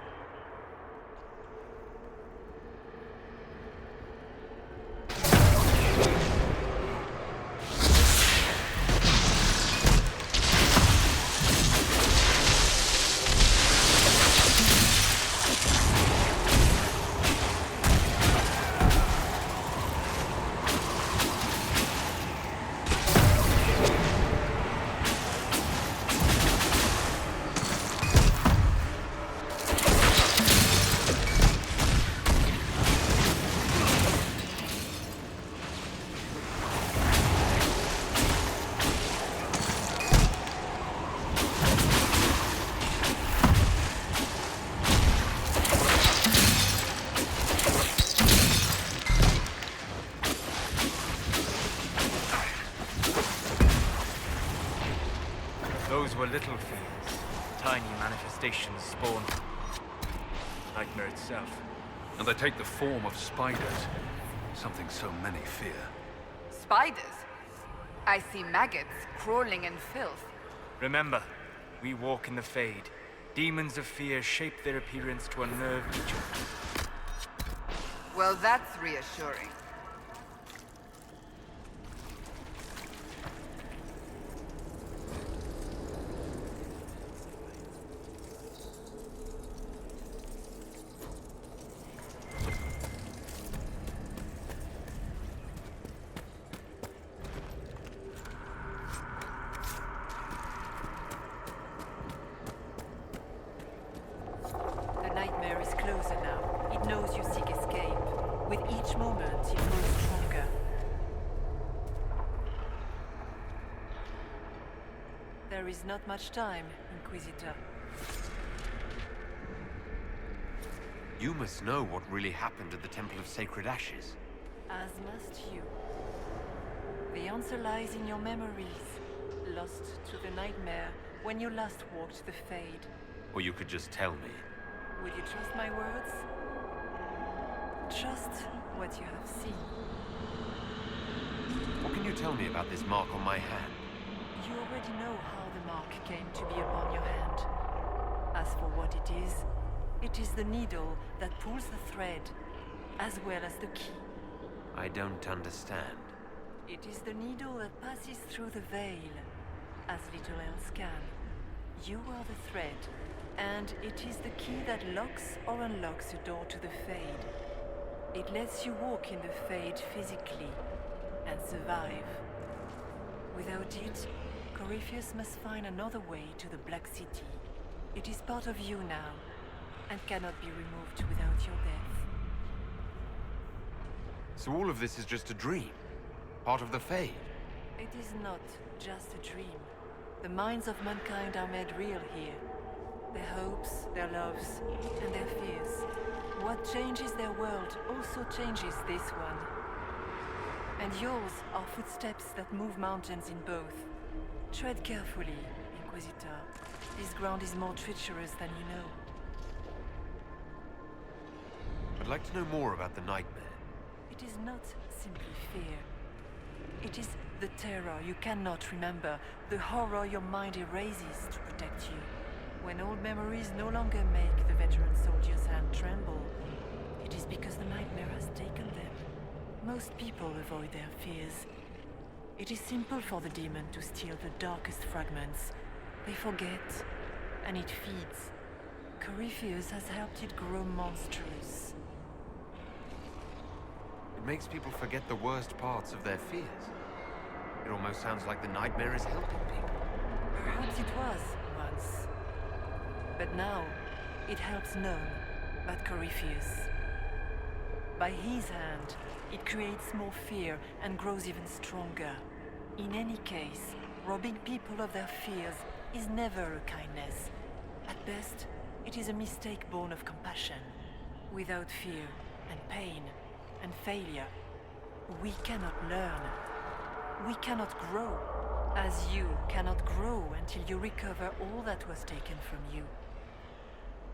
[SPEAKER 13] Those were little fears. Tiny manifestations spawned from the nightmare itself.
[SPEAKER 2] And they take the form of spiders. Something so many fear.
[SPEAKER 15] Spiders? I see maggots crawling in filth.
[SPEAKER 13] Remember, we walk in the Fade. Demons of fear shape their appearance to unnerve each other.
[SPEAKER 15] Well, that's reassuring.
[SPEAKER 16] There is not much time, Inquisitor.
[SPEAKER 3] You must know what really happened at the Temple of Sacred Ashes.
[SPEAKER 16] As must you. The answer lies in your memories, lost to the nightmare when you last walked the Fade.
[SPEAKER 3] Or you could just tell me.
[SPEAKER 16] Will you trust my words? Trust what you have seen.
[SPEAKER 3] What can you tell me about this mark on my hand?
[SPEAKER 16] You already know how the mark came to be upon your hand. As for what it is the needle that pulls the thread, as well as the key.
[SPEAKER 3] I don't understand.
[SPEAKER 16] It is the needle that passes through the veil, as little else can. You are the thread, and it is the key that locks or unlocks the door to the Fade. It lets you walk in the Fade physically, and survive. Without it, Corypheus must find another way to the Black City. It is part of you now, and cannot be removed without your death.
[SPEAKER 3] So all of this is just a dream? Part of the Fade?
[SPEAKER 16] It is not just a dream. The minds of mankind are made real here. Their hopes, their loves, and their fears. What changes their world also changes this one. And yours are footsteps that move mountains in both. Tread carefully, Inquisitor. This ground is more treacherous than you know.
[SPEAKER 3] I'd like to know more about the nightmare.
[SPEAKER 16] It is not simply fear. It is the terror you cannot remember, the horror your mind erases to protect you. When old memories no longer make the veteran soldier's hand tremble, it is because the nightmare has taken them. Most people avoid their fears. It is simple for the demon to steal the darkest fragments. They forget, and it feeds. Corypheus has helped it grow monstrous.
[SPEAKER 3] It makes people forget the worst parts of their fears. It almost sounds like the nightmare is helping people.
[SPEAKER 16] Perhaps it was, once. But now, it helps none but Corypheus. By his hand, it creates more fear and grows even stronger. In any case, robbing people of their fears is never a kindness. At best, it is a mistake born of compassion. Without fear and pain and failure, we cannot learn. We cannot grow. As you cannot grow until you recover all that was taken from you.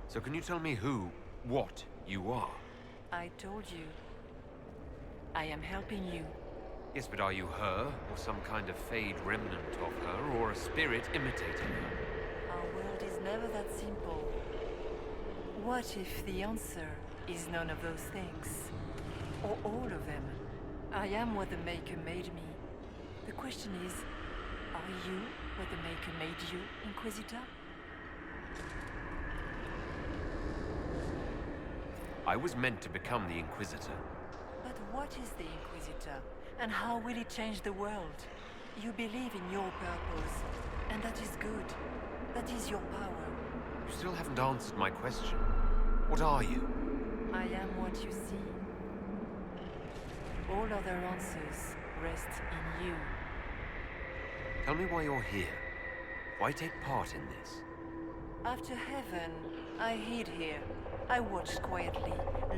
[SPEAKER 3] So can you tell me what you are?
[SPEAKER 16] I told you. I am helping you.
[SPEAKER 3] Yes, but are you her, or some kind of fade remnant of her, or a spirit imitating her?
[SPEAKER 16] Our world is never that simple. What if the answer is none of those things? Or all of them? I am what the Maker made me. The question is, are you what the Maker made you, Inquisitor?
[SPEAKER 3] I was meant to become the Inquisitor.
[SPEAKER 16] But what is the Inquisitor? And how will it change the world? You believe in your purpose, and that is good. That is your power.
[SPEAKER 3] You still haven't answered my question. What are you?
[SPEAKER 16] I am what you see. All other answers rest in you.
[SPEAKER 3] Tell me why you're here. Why take part in this?
[SPEAKER 16] After heaven, I hid here. I watched quietly,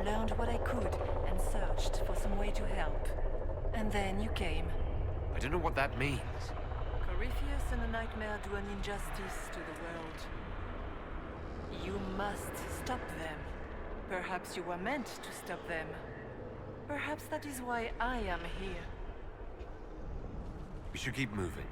[SPEAKER 16] learned what I could, and searched for some way to help. And then you came.
[SPEAKER 3] I don't know what that means.
[SPEAKER 16] Corypheus and a nightmare do an injustice to the world. You must stop them. Perhaps you were meant to stop them. Perhaps that is why I am here.
[SPEAKER 3] We should keep moving.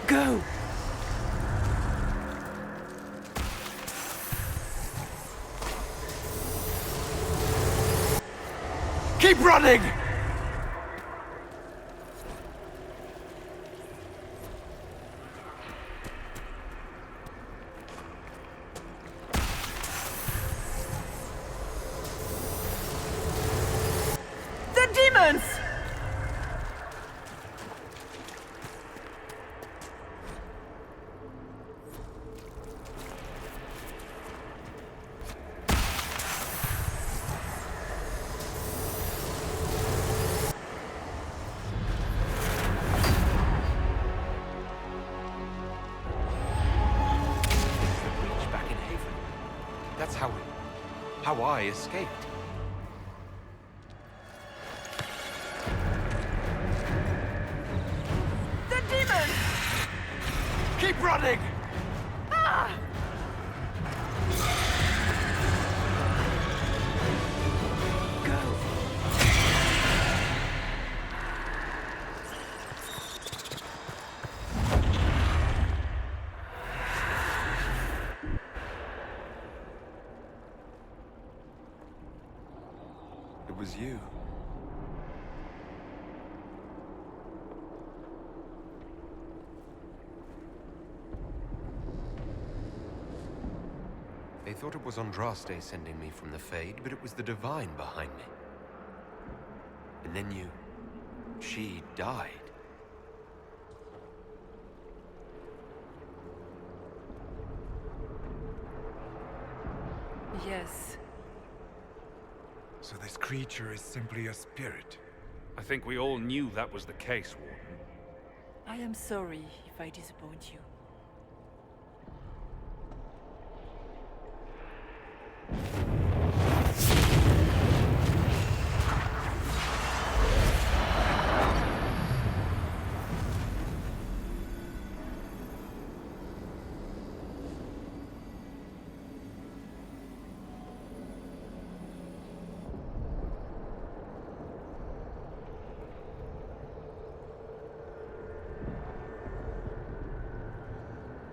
[SPEAKER 16] Go!
[SPEAKER 6] Keep running!
[SPEAKER 16] The demons!
[SPEAKER 3] That's how I escaped.
[SPEAKER 16] The demons!
[SPEAKER 6] Keep running!
[SPEAKER 16] Ah! Go!
[SPEAKER 13] was you.
[SPEAKER 3] They thought it was Andraste sending me from the Fade, but it was the Divine behind me. And then she died.
[SPEAKER 16] Yes.
[SPEAKER 4] So this creature is simply a spirit?
[SPEAKER 2] I think we all knew that was the case, Warden.
[SPEAKER 16] I am sorry if I disappoint you.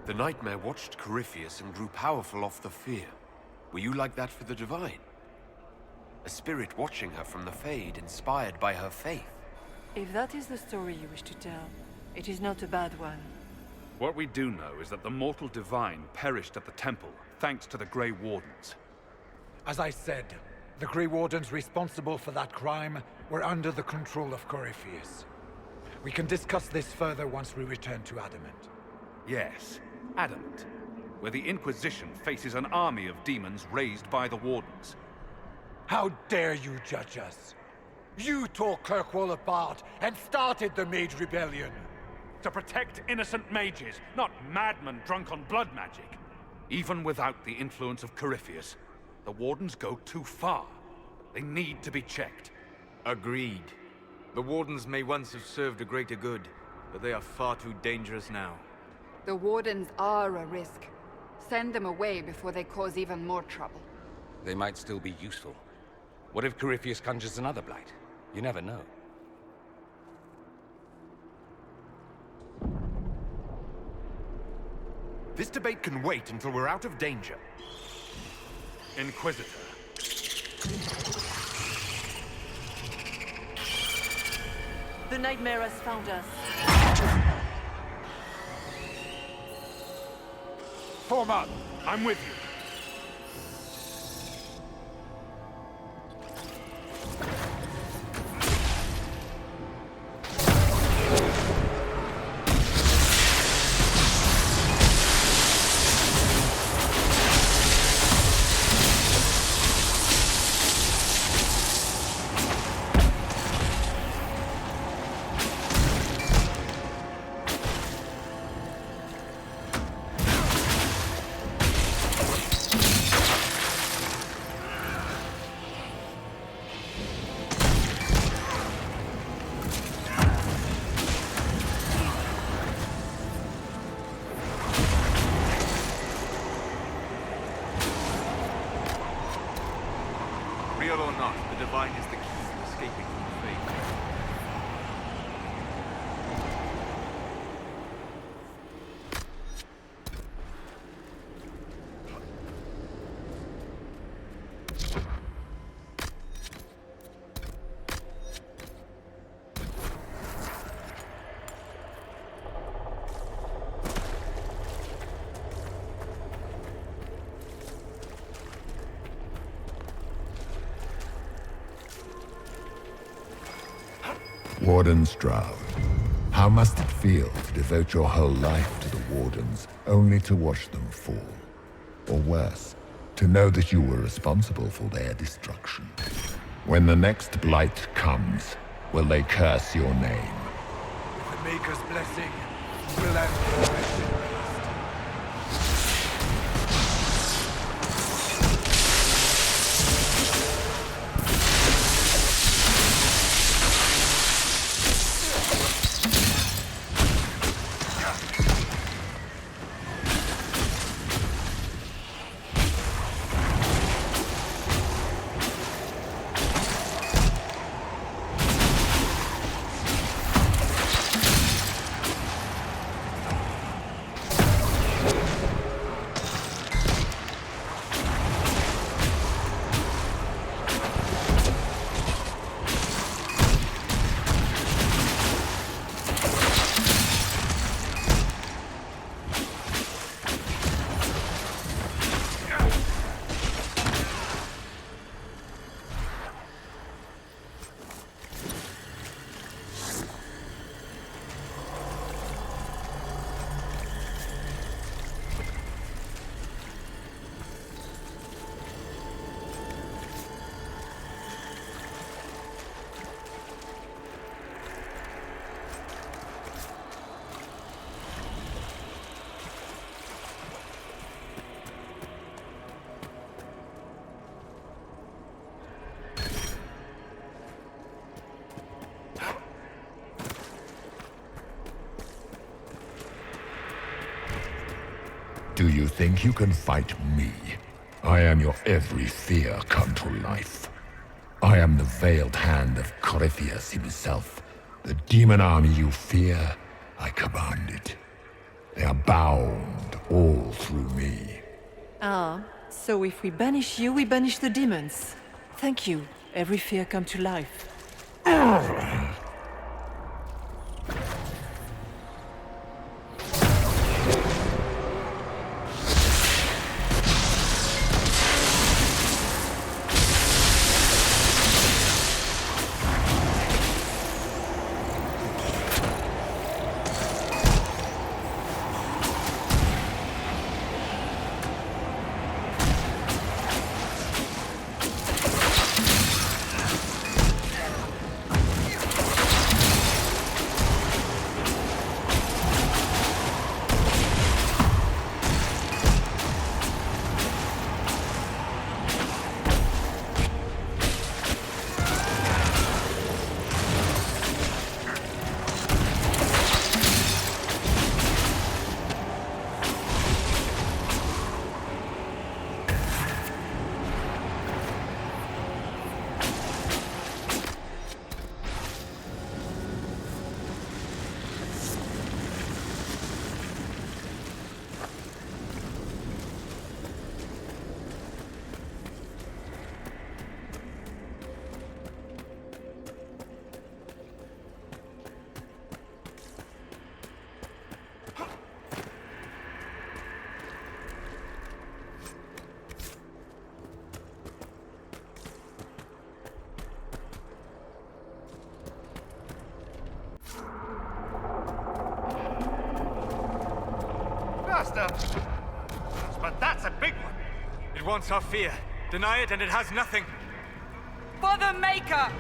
[SPEAKER 3] The Nightmare watched Corypheus and grew powerful off the fear. Were you like that for the Divine? A spirit watching her from the Fade, inspired by her faith.
[SPEAKER 16] If that is the story you wish to tell, it is not a bad one.
[SPEAKER 2] What we do know is that the mortal Divine perished at the temple, thanks to the Grey Wardens.
[SPEAKER 4] As I said, the Grey Wardens responsible for that crime were under the control of Corypheus. We can discuss this further once we return to Adamant.
[SPEAKER 2] Yes, Adamant, where the Inquisition faces an army of demons raised by the Wardens.
[SPEAKER 4] How dare you judge us? You tore Kirkwall apart and started the Mage Rebellion!
[SPEAKER 12] To protect innocent mages, not madmen drunk on blood magic.
[SPEAKER 2] Even without the influence of Corypheus, the Wardens go too far. They need to be checked.
[SPEAKER 13] Agreed. The Wardens may once have served a greater good, but they are far too dangerous now.
[SPEAKER 15] The Wardens are a risk. Send them away before they cause even more trouble.
[SPEAKER 14] They might still be useful. What if Corypheus conjures another blight? You never know.
[SPEAKER 3] This debate can wait until we're out of danger.
[SPEAKER 12] Inquisitor.
[SPEAKER 16] The Nightmare has found us.
[SPEAKER 12] Form up. I'm with you.
[SPEAKER 13] Real or not, the Divine is the key to escaping from the Fade.
[SPEAKER 17] Warden Stroud, how must it feel to devote your whole life to the Wardens, only to watch them fall? Or worse, to know that you were responsible for their destruction? When the next blight comes, will they curse your name?
[SPEAKER 4] With the Maker's blessing, we'll end the mission.
[SPEAKER 17] think you can fight me? I am your every fear come to life. I am the veiled hand of Corypheus himself. The demon army you fear, I command it. They are bound all through me.
[SPEAKER 16] Ah, so if we banish you, we banish the demons. Thank you. Every fear come to life.
[SPEAKER 13] But that's a big one. It wants our fear. Deny it and it has nothing.
[SPEAKER 15] For the Maker!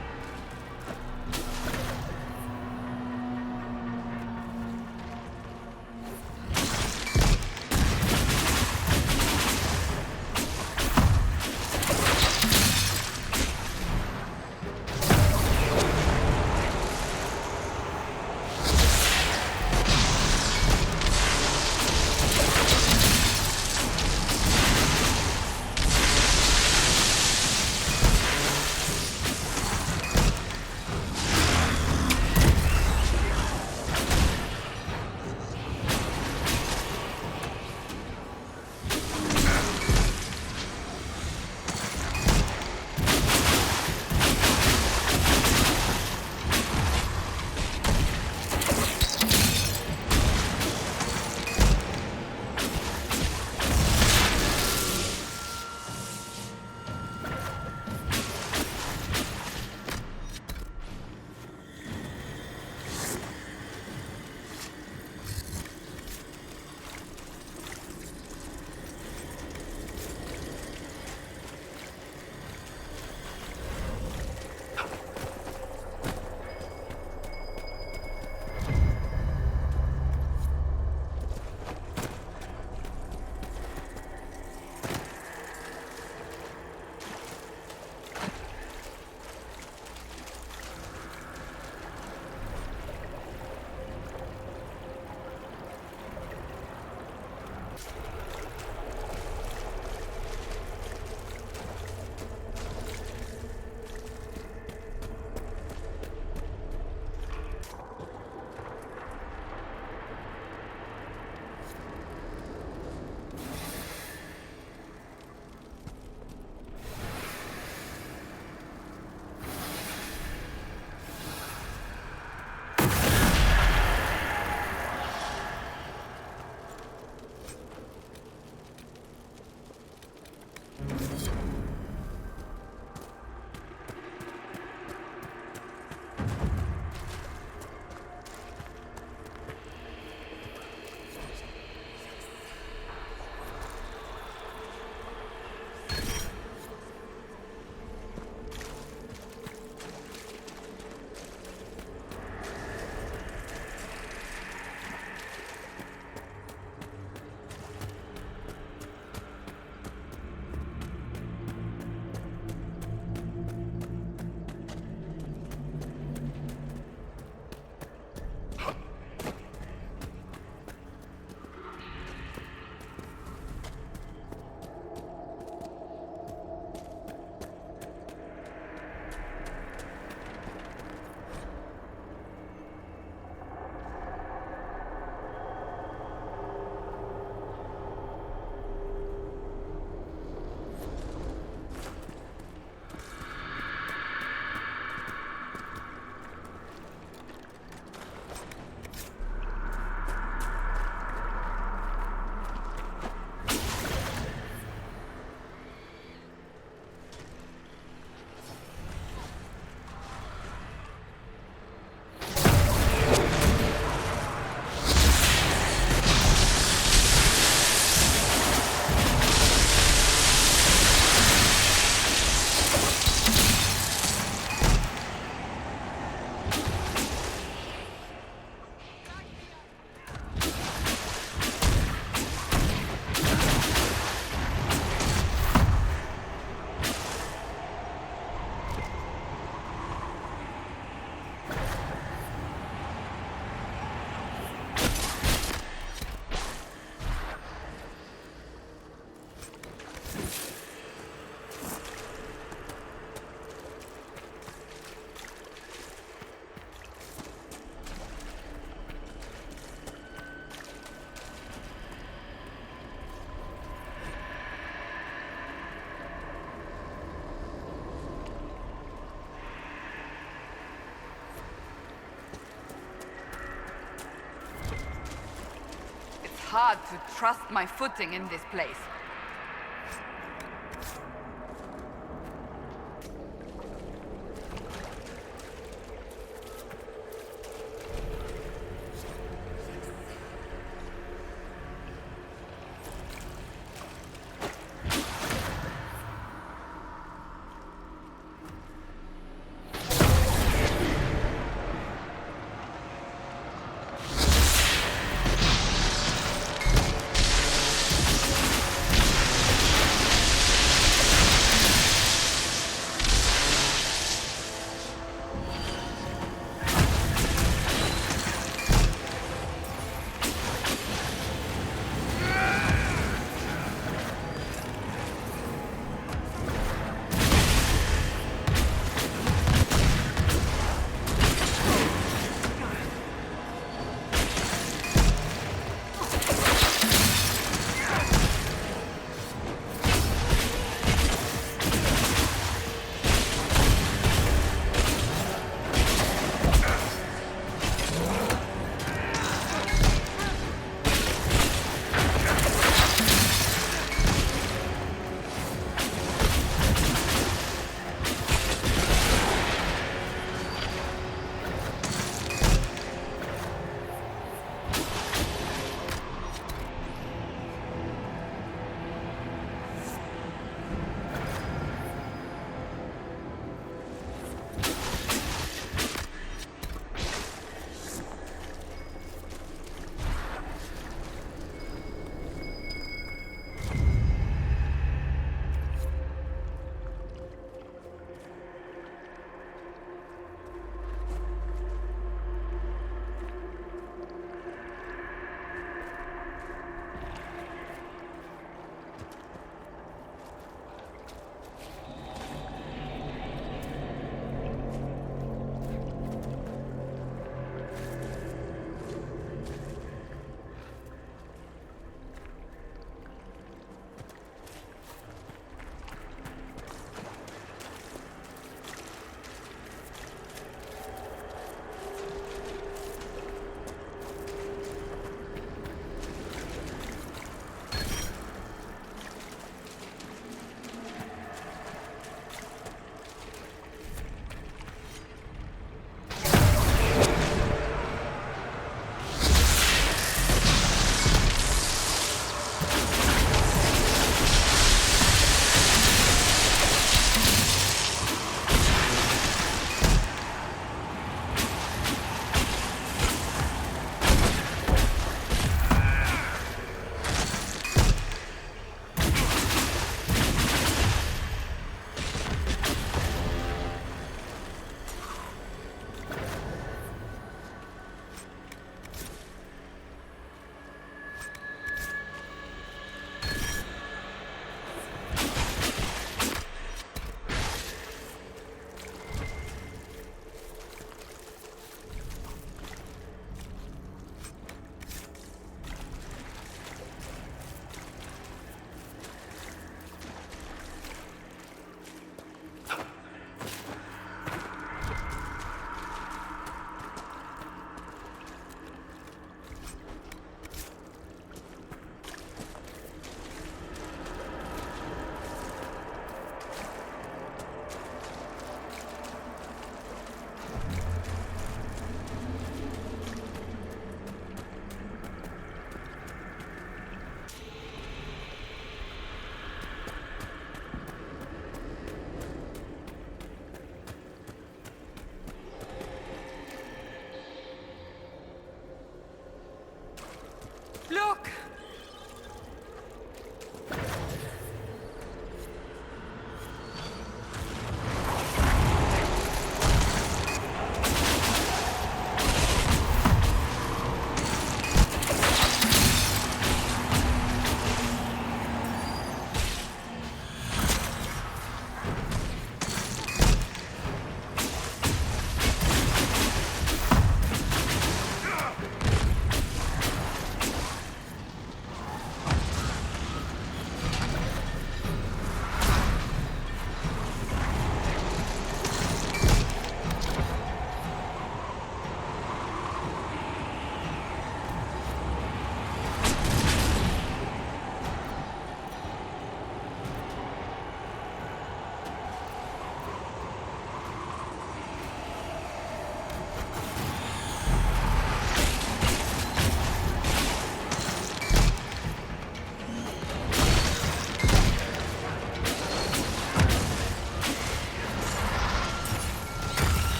[SPEAKER 15] hard to trust my footing in this place.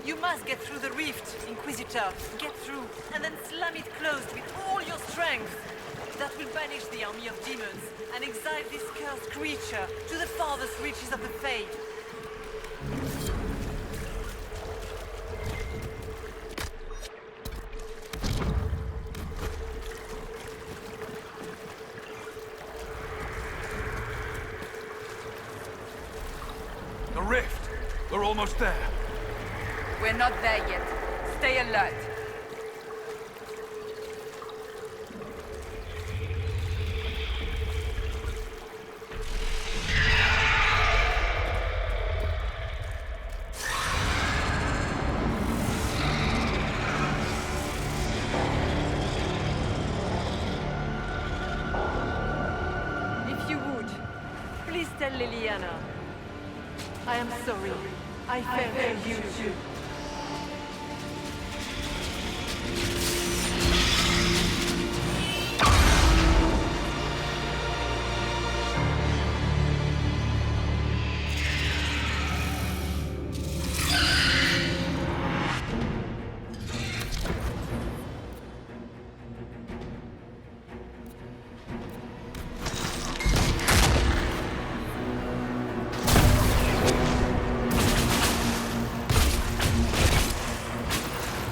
[SPEAKER 16] You must get through the rift, Inquisitor. Get through, and then slam it closed with all your strength. That will banish the army of demons and exile this cursed creature to the farthest reaches of the Fade.
[SPEAKER 2] The rift! We're almost there.
[SPEAKER 15] We're not there yet. Stay alert.
[SPEAKER 16] If you would, please tell Liliana. I am sorry. I failed you too.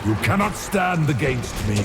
[SPEAKER 17] You cannot stand against me.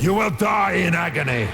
[SPEAKER 17] You will die in agony.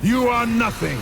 [SPEAKER 17] You are nothing!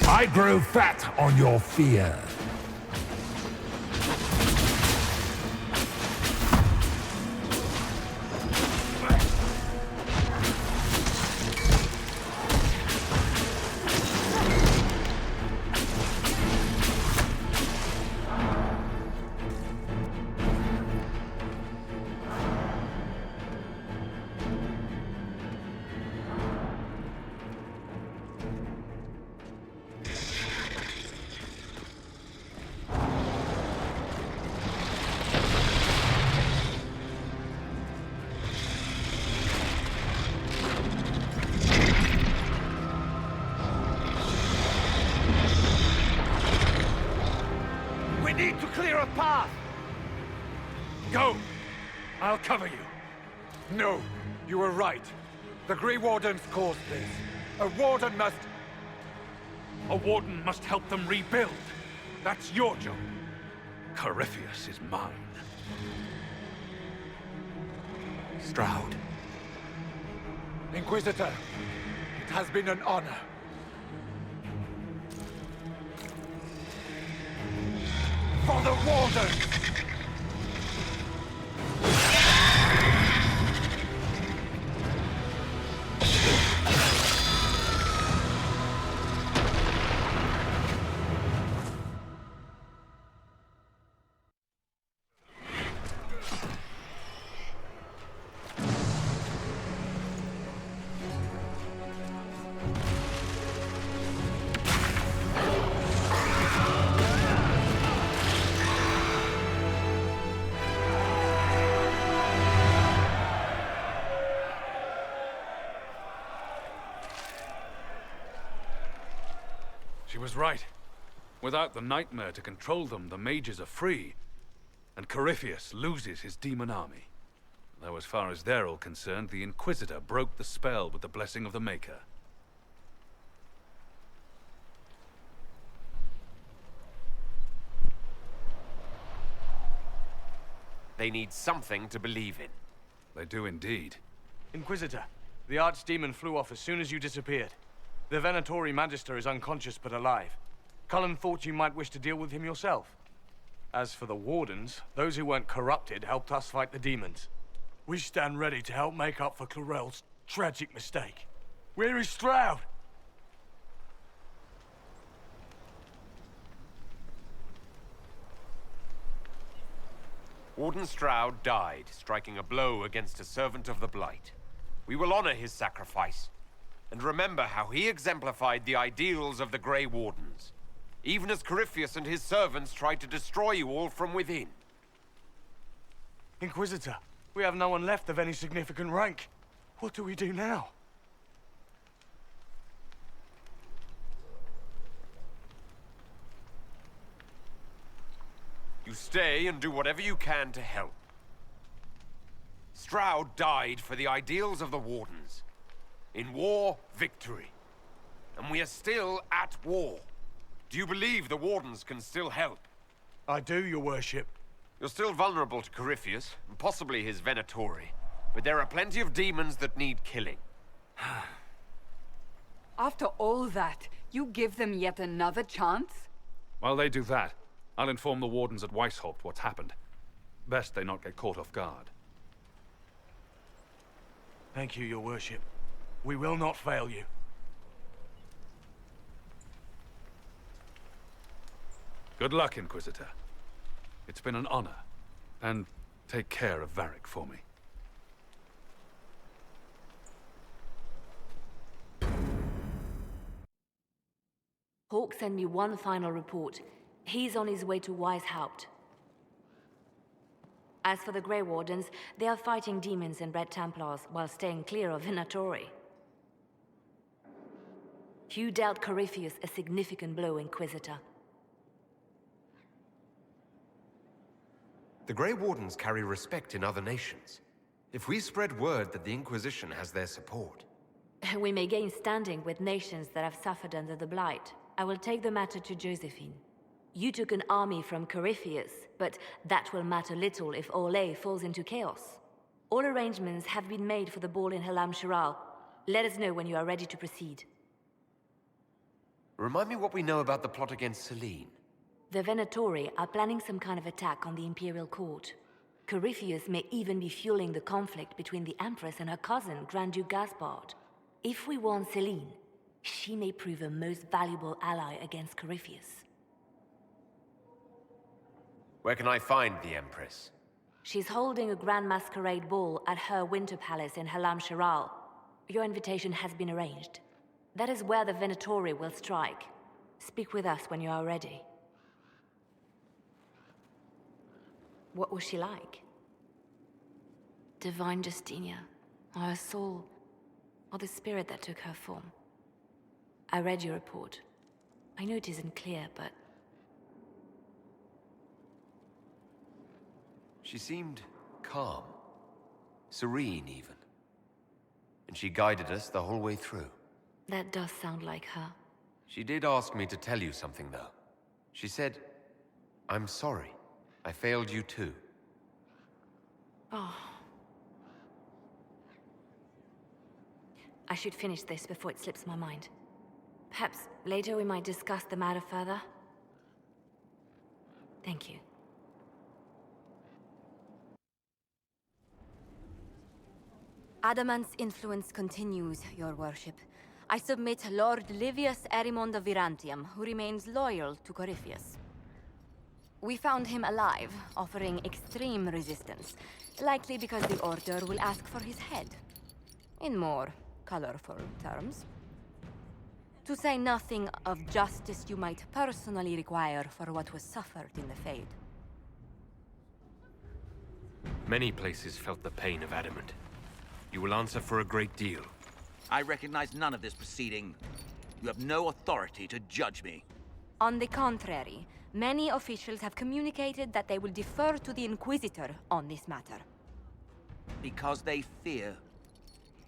[SPEAKER 17] I grow fat on your fear.
[SPEAKER 12] We need to clear a path! Go! I'll cover you.
[SPEAKER 4] No, you were right. The Grey Wardens caused this. A Warden must...
[SPEAKER 12] A Warden must help them rebuild. That's your job. Corypheus is mine.
[SPEAKER 4] Stroud. Inquisitor, it has been an honor. For the Wardens!
[SPEAKER 2] She was right. Without the nightmare to control them, the mages are free, and Corypheus loses his demon army. Though as far as they're all concerned, the Inquisitor broke the spell with the blessing of the Maker.
[SPEAKER 3] They need something to believe in.
[SPEAKER 2] They do indeed.
[SPEAKER 13] Inquisitor, the Archdemon flew off as soon as you disappeared. The Venatori Magister is unconscious but alive. Cullen thought you might wish to deal with him yourself. As for the Wardens, those who weren't corrupted helped us fight the demons. We stand ready to help make up for Clarel's tragic mistake. Where is Stroud?
[SPEAKER 3] Warden Stroud died, striking a blow against a servant of the Blight. We will honor his sacrifice, and remember how he exemplified the ideals of the Grey Wardens, even as Corypheus and his servants tried to destroy you all from within.
[SPEAKER 13] Inquisitor, we have no one left of any significant rank. What do we do now?
[SPEAKER 3] You stay and do whatever you can to help. Stroud died for the ideals of the Wardens. In war, victory. And we are still at war. Do you believe the Wardens can still help?
[SPEAKER 13] I do, your worship.
[SPEAKER 3] You're still vulnerable to Corypheus, and possibly his Venatori. But there are plenty of demons that need killing.
[SPEAKER 15] After all that, you give them yet another chance?
[SPEAKER 2] While they do that, I'll inform the Wardens at Weishaupt what's happened. Best they not get caught off guard.
[SPEAKER 13] Thank you, your worship. We will not fail you.
[SPEAKER 2] Good luck, Inquisitor. It's been an honor. And take care of Varric for me.
[SPEAKER 8] Hawk sent me one final report. He's on his way to Weishaupt. As for the Grey Wardens, they are fighting demons and Red Templars while staying clear of Venatori. You dealt Corypheus a significant blow, Inquisitor.
[SPEAKER 3] The Grey Wardens carry respect in other nations. If we spread word that the Inquisition has their support...
[SPEAKER 8] We may gain standing with nations that have suffered under the Blight. I will take the matter to Josephine. You took an army from Corypheus, but that will matter little if Orlais falls into chaos. All arrangements have been made for the ball in Halam Shiral. Let us know when you are ready to proceed.
[SPEAKER 3] Remind me what we know about the plot against Selene.
[SPEAKER 8] The Venatori are planning some kind of attack on the Imperial Court. Corypheus may even be fueling the conflict between the Empress and her cousin, Grand Duke Gaspard. If we warn Selene, she may prove a most valuable ally against Corypheus.
[SPEAKER 3] Where can I find the Empress?
[SPEAKER 8] She's holding a grand masquerade ball at her winter palace in Halam Shiral. Your invitation has been arranged. That is where the Venatori will strike. Speak with us when you are ready. What was she like? Divine Justinia, or her soul, or the spirit that took her form? I read your report. I know it isn't clear, but...
[SPEAKER 3] She seemed calm. Serene, even. And she guided us the whole way through.
[SPEAKER 8] That does sound like her.
[SPEAKER 3] She did ask me to tell you something, though. She said, "I'm sorry. I failed you too."
[SPEAKER 8] Oh. I should finish this before it slips my mind. Perhaps later we might discuss the matter further. Thank you.
[SPEAKER 18] Adamant's influence continues, your worship. I submit Lord Livius Erimond of Virantium, who remains loyal to Corypheus. We found him alive, offering extreme resistance, likely because the Order will ask for his head. In more colorful terms. To say nothing of justice you might personally require for what was suffered in the Fade.
[SPEAKER 3] Many places felt the pain of Adamant. You will answer for a great deal.
[SPEAKER 7] I recognize none of this proceeding. You have no authority to judge me.
[SPEAKER 18] On the contrary, many officials have communicated that they will defer to the Inquisitor on this matter.
[SPEAKER 7] Because they fear.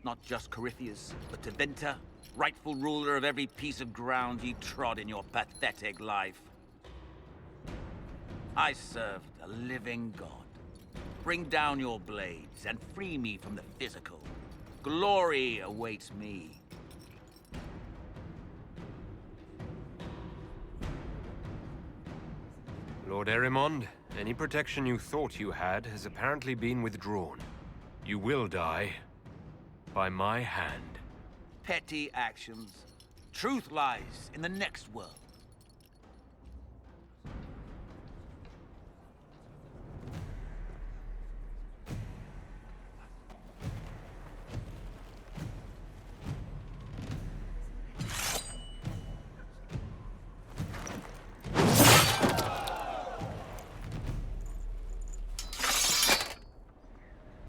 [SPEAKER 7] Not just Corypheus, but Tevinter, rightful ruler of every piece of ground you trod in your pathetic life. I served a living god. Bring down your blades and free me from the physical. Glory awaits me.
[SPEAKER 3] Lord Erimond, any protection you thought you had has apparently been withdrawn. You will die by my hand.
[SPEAKER 7] Petty actions. Truth lies in the next world.